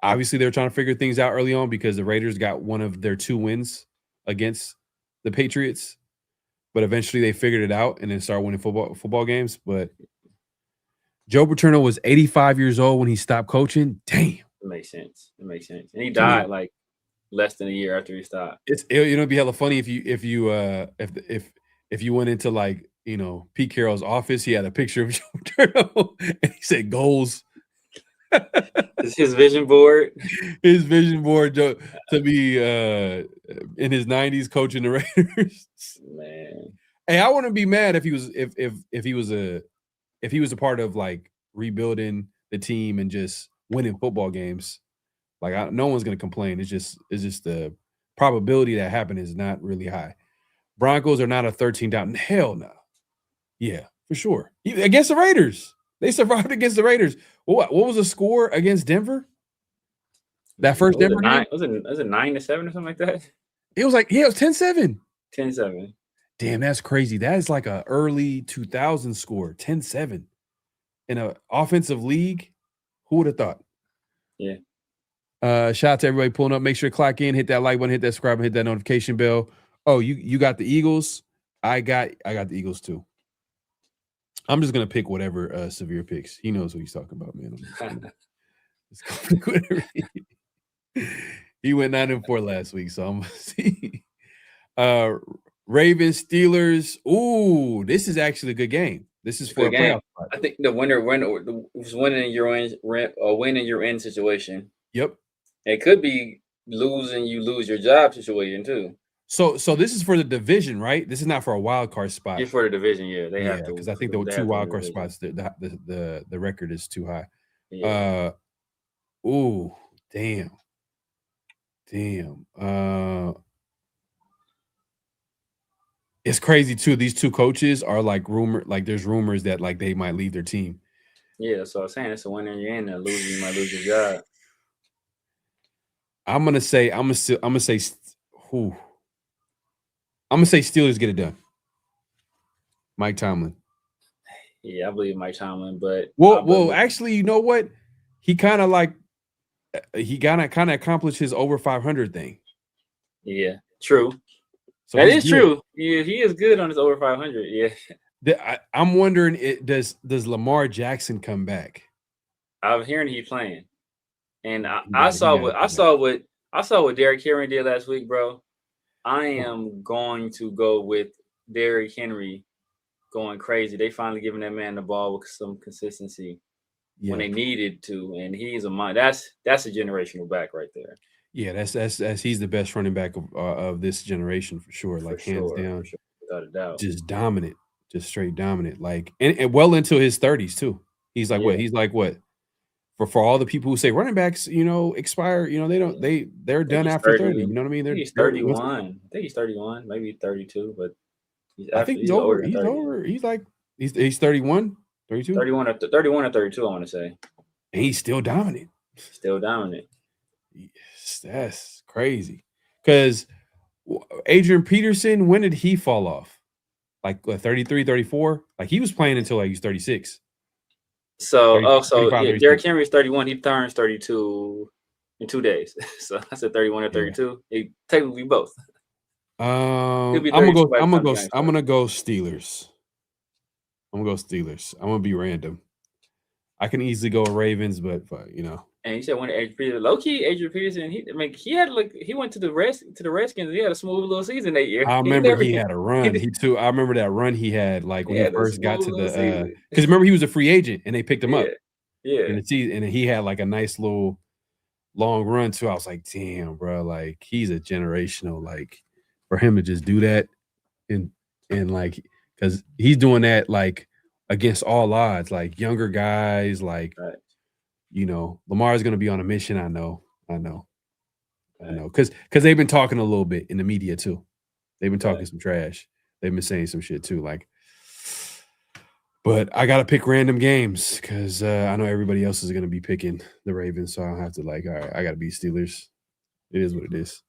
Speaker 1: Obviously, they're trying to figure things out early on because the Raiders got one of their 2 wins against the Patriots. But eventually they figured it out and then started winning football games. But Joe Paterno was 85 years old when he stopped coaching. Damn.
Speaker 2: It makes sense. And he died like less than a year after he stopped.
Speaker 1: It'd be hella funny if you went into like Pete Carroll's office. He had a picture of Joe Paterno and he said goals.
Speaker 2: It's his vision board.
Speaker 1: His vision board to be in his 90s coaching the Raiders.
Speaker 2: Man.
Speaker 1: Hey, I wouldn't be mad if he was a part of like rebuilding the team and just winning football games. Like no one's gonna complain. It's just the probability that happen is not really high. Broncos are not a 13 down. Hell no. Yeah, for sure. Against the Raiders. They survived against the Raiders. What was the score against Denver? That first Denver game?
Speaker 2: Was it 9-7 or something like that?
Speaker 1: It was like, it was 10-7.
Speaker 2: 10-7.
Speaker 1: Damn, that's crazy. That is like an early 2000 score, 10-7. In an offensive league. Who would have thought?
Speaker 2: Yeah.
Speaker 1: Shout out to everybody pulling up. Make sure to clock in, hit that like button, hit that subscribe, and hit that notification bell. Oh, you got the Eagles. I got the Eagles too. I'm just gonna pick whatever Severe picks. He knows what he's talking about, man. He went 9-4 last week, so I'm gonna see. Ravens, Steelers. Ooh, this is actually a good game. This is for a playoff spot.
Speaker 2: I think the winner was winning your in situation.
Speaker 1: Yep.
Speaker 2: It could be you lose your job situation too.
Speaker 1: So this is for the division, right? This is not for a wild card spot.
Speaker 2: It's for the division, yeah. They have to,
Speaker 1: because I think there were 2 wild card spots. The record is too high.
Speaker 2: Yeah.
Speaker 1: Ooh, damn. It's crazy too. These 2 coaches are like there's rumors that like they might leave their team.
Speaker 2: Yeah, that's what I'm saying. It's a winner you're in, and losing, you might lose your job.
Speaker 1: I'm gonna say Steelers get it done. Mike Tomlin.
Speaker 2: Yeah, I believe Mike Tomlin, but
Speaker 1: actually, you know what? He kind of accomplished his over 500 thing.
Speaker 2: Yeah, true. So that is true. Yeah, he is good on his over 500. Yeah.
Speaker 1: I'm wondering, does Lamar Jackson come back?
Speaker 2: I'm hearing he's playing, and I saw what Derrick Henry did last week, bro. I am going to go with Derrick Henry going crazy. They finally giving that man the ball with some consistency when they needed to, and he's a mind. That's a generational back right there.
Speaker 1: Yeah, that's he's the best running back of this generation for sure. Like hands down,
Speaker 2: without a doubt.
Speaker 1: Just dominant, just straight dominant. Like and well into his 30s too. He's like what? He's like what? For all the people who say running backs, expire, they're done after 30. You know what I mean?
Speaker 2: He's 31. I think he's 31, maybe 32, but
Speaker 1: I think he's over. He's over. He's like he's 31, 32.
Speaker 2: 31 or 32, I want to say.
Speaker 1: And he's still dominant.
Speaker 2: Still dominant.
Speaker 1: Yes, that's crazy. Because Adrian Peterson, when did he fall off? Like 33, 34? Like he was playing until like he was 36.
Speaker 2: So, Derrick Henry's 31. He turns 32 in 2 days. So I said 31 or 32. He technically both.
Speaker 1: I'm gonna go Steelers. I'm gonna be random. I can easily go Ravens, but
Speaker 2: And you said when Adrian Peterson, low key, Adrian Peterson, he went to the Redskins. And he had a smooth little season that year.
Speaker 1: I remember he had a run. I remember that run he had when he first got to the because remember he was a free agent and they picked him up.
Speaker 2: Yeah.
Speaker 1: And he had like a nice little long run too. I was like, damn, bro, like he's a generational, like for him to just do that and like because he's doing that like against all odds, like younger guys, like Lamar's gonna be on a mission. I know. Because they've been talking a little bit in the media too. They've been talking some trash. They've been saying some shit too. Like, but I gotta pick random games because I know everybody else is gonna be picking the Ravens, so I don't have to all right, I gotta be Steelers. It is what it is.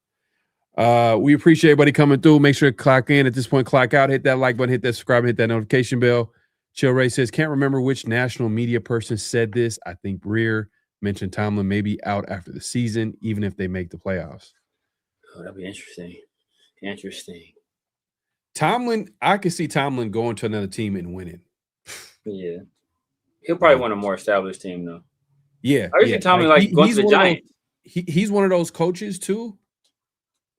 Speaker 1: We appreciate everybody coming through. Make sure to clock in at this point, clock out, hit that like button, hit that subscribe, hit that notification bell. Chill Ray says, can't remember which national media person said this. I think Breer mentioned Tomlin may be out after the season, even if they make the playoffs.
Speaker 2: Oh, that'd be interesting.
Speaker 1: Tomlin, I could see Tomlin going to another team and winning.
Speaker 2: Yeah. He'll probably want a more established team, though.
Speaker 1: Yeah.
Speaker 2: I see Tomlin going to the Giants.
Speaker 1: He's one of those coaches, too.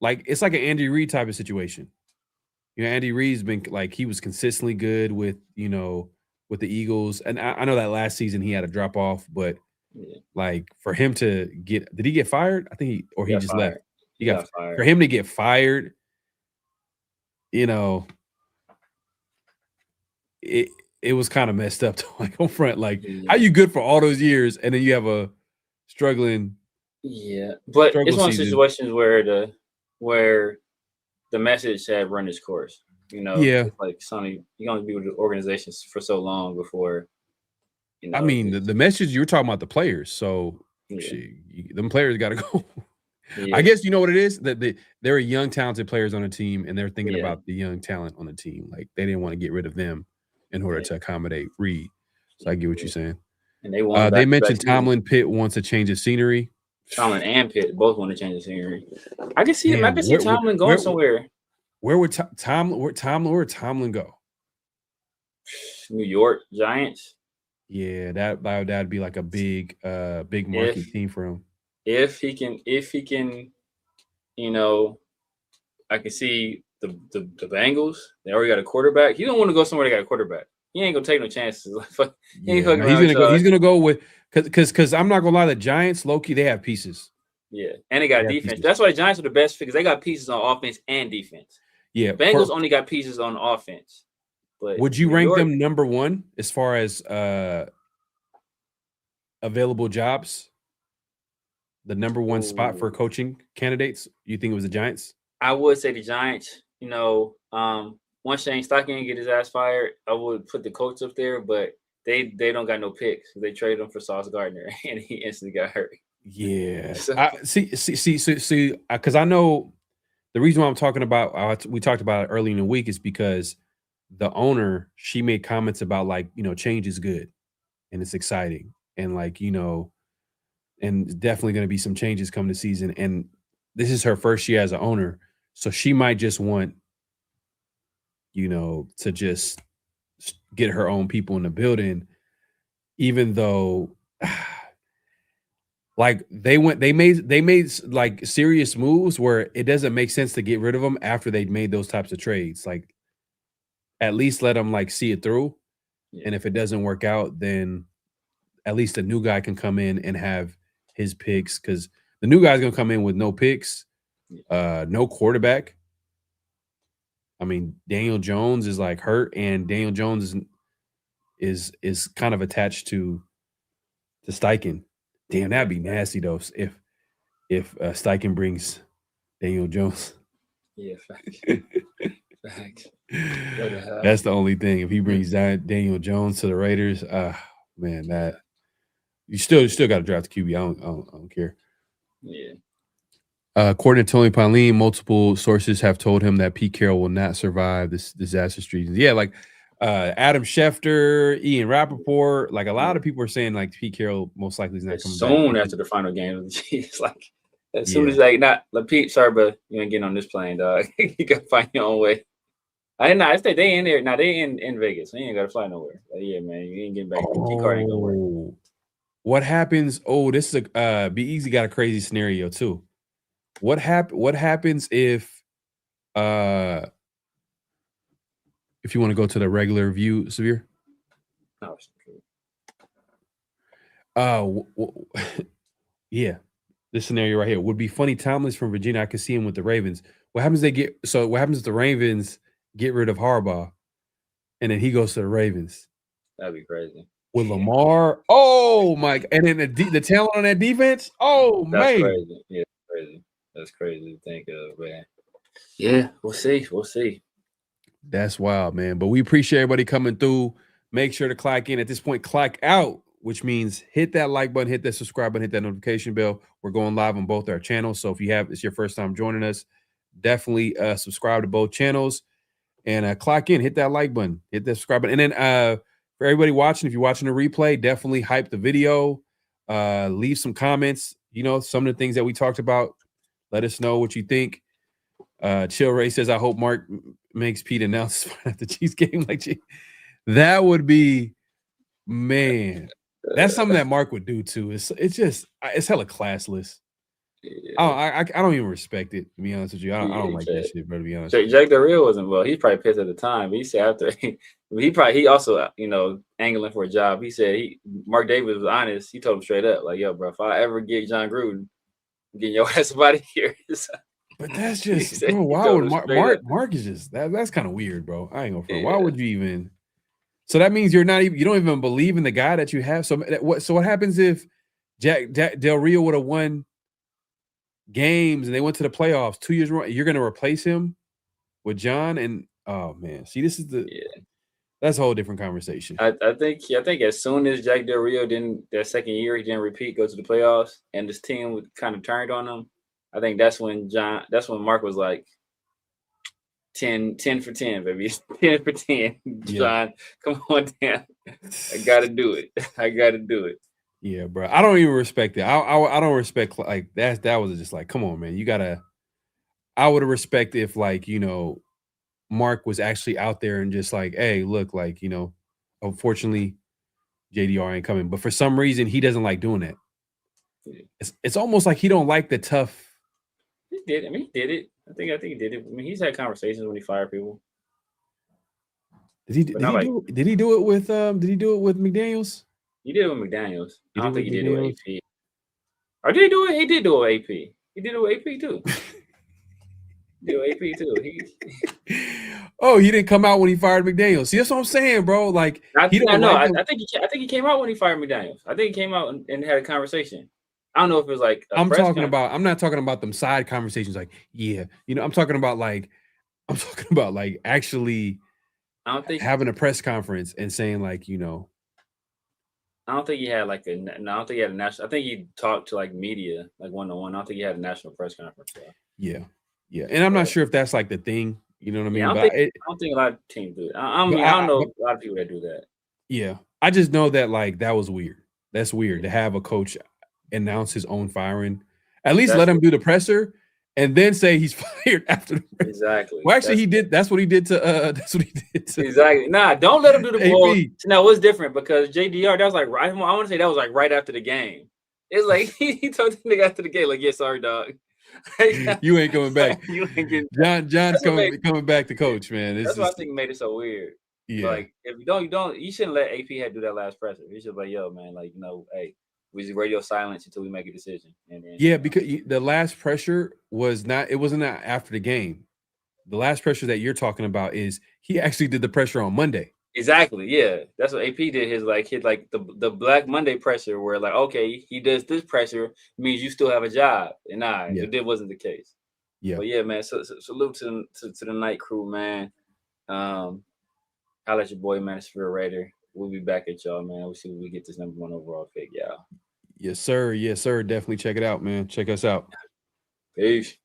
Speaker 1: Like, it's like an Andy Reid type of situation. Andy Reid's been like he was consistently good with with the Eagles, and I know that last season he had a drop off, but like for him to did he get fired? I think he just fired. Left. He got fired. For him to get fired, it was kind of messed up to like on front. Like, how you good for all those years and then you have a struggling?
Speaker 2: Yeah, but it's one of those situations where the message had run its course. Like Sonny, you're going to be with the organizations for so long before.
Speaker 1: I mean, the message you're talking about the players. So, them players got to go. I guess you know what it is that there are young, talented players on the team, and they're thinking about the young talent on the team. Like they didn't want to get rid of them in order to accommodate Reed. So I get what you're saying.
Speaker 2: And
Speaker 1: they mentioned Tomlin Pitt wants to change the scenery.
Speaker 2: Tomlin and Pitt both want to change the scenery. I can see him. I can see Tomlin going somewhere.
Speaker 1: Where would Tomlin go?
Speaker 2: New York Giants.
Speaker 1: Yeah, that'd be like a big marquee team for him.
Speaker 2: If he can, I can see the Bengals. They already got a quarterback. He don't want to go somewhere they got a quarterback. He ain't gonna take no chances. He's
Speaker 1: gonna go with because I'm not gonna lie, the Giants, low-key, they have pieces.
Speaker 2: Yeah, and they got defense. Pieces. That's why the Giants are the best because they got pieces on offense and defense.
Speaker 1: Yeah,
Speaker 2: Bengals only got pieces on offense. But
Speaker 1: would you rank them number one as far as available jobs? The number one spot for coaching candidates? You think it was the Giants?
Speaker 2: I would say the Giants. Once Shane Steichen get his ass fired, I would put the coach up there, but they don't got no picks. They traded him for Sauce Gardner, and he instantly got hurt.
Speaker 1: Yeah. See, because I know the reason why I'm talking about we talked about it early in the week is because the owner, she made comments about like, change is good and it's exciting. And like, and definitely going to be some changes coming this season. And this is her first year as an owner. So she might just want, to just get her own people in the building, even though like they made like serious moves where it doesn't make sense to get rid of them after they made those types of trades. Like at least let him like see it through.
Speaker 2: Yeah.
Speaker 1: And if it doesn't work out, then at least a new guy can come in and have his picks, because the new guy's gonna come in with no picks, no quarterback. I mean, Daniel Jones is like hurt, and Daniel Jones is kind of attached to Steichen. Damn, that'd be nasty though if Steichen brings Daniel Jones.
Speaker 2: Yeah, facts. Facts.
Speaker 1: That's the only thing. If he brings Daniel Jones to the Raiders, man, that you still got to draft the QB. I don't care.
Speaker 2: Yeah.
Speaker 1: According to Tony Pauline, multiple sources have told him that Pete Carroll will not survive this disaster streak. Yeah, like Adam Schefter, Ian Rappaport, like a lot of people are saying like Pete Carroll most likely is not coming back.
Speaker 2: Soon after the final game of the Chiefs, like as soon as like Pete, sorry, but you ain't getting on this plane, dog. You gotta find your own way. I say they in there. Now they in Vegas. So you ain't gotta fly nowhere. Like, yeah, man, you ain't getting back. Key card ain't gonna work.
Speaker 1: What happens? Oh, this is a Be Easy got a crazy scenario too. What happens if you want to go to the regular view, Severe? Yeah, this scenario right here would be Funny Tomlins from Virginia. I could see him with the Ravens. What happens if the Ravens get rid of Harbaugh and then he goes to the Ravens?
Speaker 2: That'd be crazy.
Speaker 1: With Lamar, oh my! And then the talent on that defense, oh
Speaker 2: that's
Speaker 1: man,
Speaker 2: crazy. Yeah, crazy. That's crazy to think of, man. Yeah, we'll see.
Speaker 1: That's wild, man. But we appreciate everybody coming through. Make sure to clock in. At this point, clock out, which means hit that like button, hit that subscribe button, hit that notification bell. We're going live on both our channels. So if it's your first time joining us, definitely subscribe to both channels and clock in, hit that like button, hit that subscribe button. And then for everybody watching, if you're watching the replay, definitely hype the video, leave some comments, some of the things that we talked about. Let us know what you think. Chill Ray says, I hope Mark makes Pete announce at the Chiefs game. That would be, man. That's something that Mark would do too. It's hella classless. Yeah. I don't even respect it, to be honest with you. I don't like that shit, bro, to be honest.
Speaker 2: Jack Del Rio wasn't well. He's probably pissed at the time. He said after he also angling for a job. He said Mark Davis was honest. He told him straight up, like, yo, bro, if I ever get John Gruden, I'm getting your ass out of here.
Speaker 1: But that's just, bro, why would Mark is just that's kind of weird, bro. I ain't gonna front. Why would you even? So that means you don't even believe in the guy that you have. So what happens if Jack Del Rio would have won games and they went to the playoffs 2 years running? You're gonna replace him with John? And oh man, see, this is that's a whole different conversation.
Speaker 2: I think as soon as Jack Del Rio that second year he didn't repeat, go to the playoffs, and this team kind of turned on him. I think that's when Mark was like 10 for 10, baby. 10 for 10. John, come on down. I gotta do it.
Speaker 1: Yeah, bro. I don't even respect it. I don't respect like that was just like, come on, man. I would have respected if Mark was actually out there and just like, hey, look, unfortunately JDR ain't coming. But for some reason he doesn't like doing that. Yeah. It's almost like he don't like the tough.
Speaker 2: He did. I mean, he did it. I think he did it. I mean, he's had conversations when he fired people.
Speaker 1: Did he do it with McDaniels?
Speaker 2: He did it with McDaniels. I don't think he did it with AP. Or did he do it? He did do it with AP. He did it with AP too. He did it with AP too.
Speaker 1: Oh, he didn't come out when he fired McDaniels. See, that's what I'm saying, bro. Like
Speaker 2: I think he came out when he fired McDaniels. I think he came out and had a conversation. I don't know if it was like
Speaker 1: I'm not talking about them side conversations like, yeah. I'm talking about like actually having a press conference and saying like,
Speaker 2: I don't think he had I don't think he had a national. I think he talked to like media, like one-on-one. I don't think he had a national press conference. So.
Speaker 1: Yeah. And I'm not sure if that's like the thing. You know what I mean?
Speaker 2: Yeah, I don't think a lot of teams do it. I don't know a lot of people that do that.
Speaker 1: Yeah. I just know that like that was weird. That's weird to have a coach announce his own firing. At least let him do the presser and then say he's fired after the presser.
Speaker 2: Exactly.
Speaker 1: Well, actually, he did. That's what he did to.
Speaker 2: Exactly. Nah, don't let him do the ball. Now, what's different because JDR? That was like I want to say that was like right after the game. It's like he told the nigga after the game, like, "Yeah, sorry, dog.
Speaker 1: You ain't coming back.
Speaker 2: You ain't getting
Speaker 1: John's coming back to coach, man.
Speaker 2: That's why I think it made it so weird.
Speaker 1: Yeah.
Speaker 2: Like if you shouldn't let AP do that last presser. You should be like, yo, man, like, hey, we just radio silence until we make a decision. And then
Speaker 1: yeah, because the last pressure it wasn't after the game. The last pressure that you're talking about is he actually did the pressure on Monday.
Speaker 2: Exactly. Yeah, that's what AP did. His the Black Monday pressure, where like, okay, he does this pressure means you still have a job, and it wasn't the case.
Speaker 1: Yeah,
Speaker 2: but yeah, man. So salute to the night crew, man. Holla at your boy, man. It's Fear Raider. We'll be back at y'all, man. We'll see if we get this #1 overall pick, y'all.
Speaker 1: Yes, sir. Yes, sir. Definitely check it out, man. Check us out.
Speaker 2: Peace.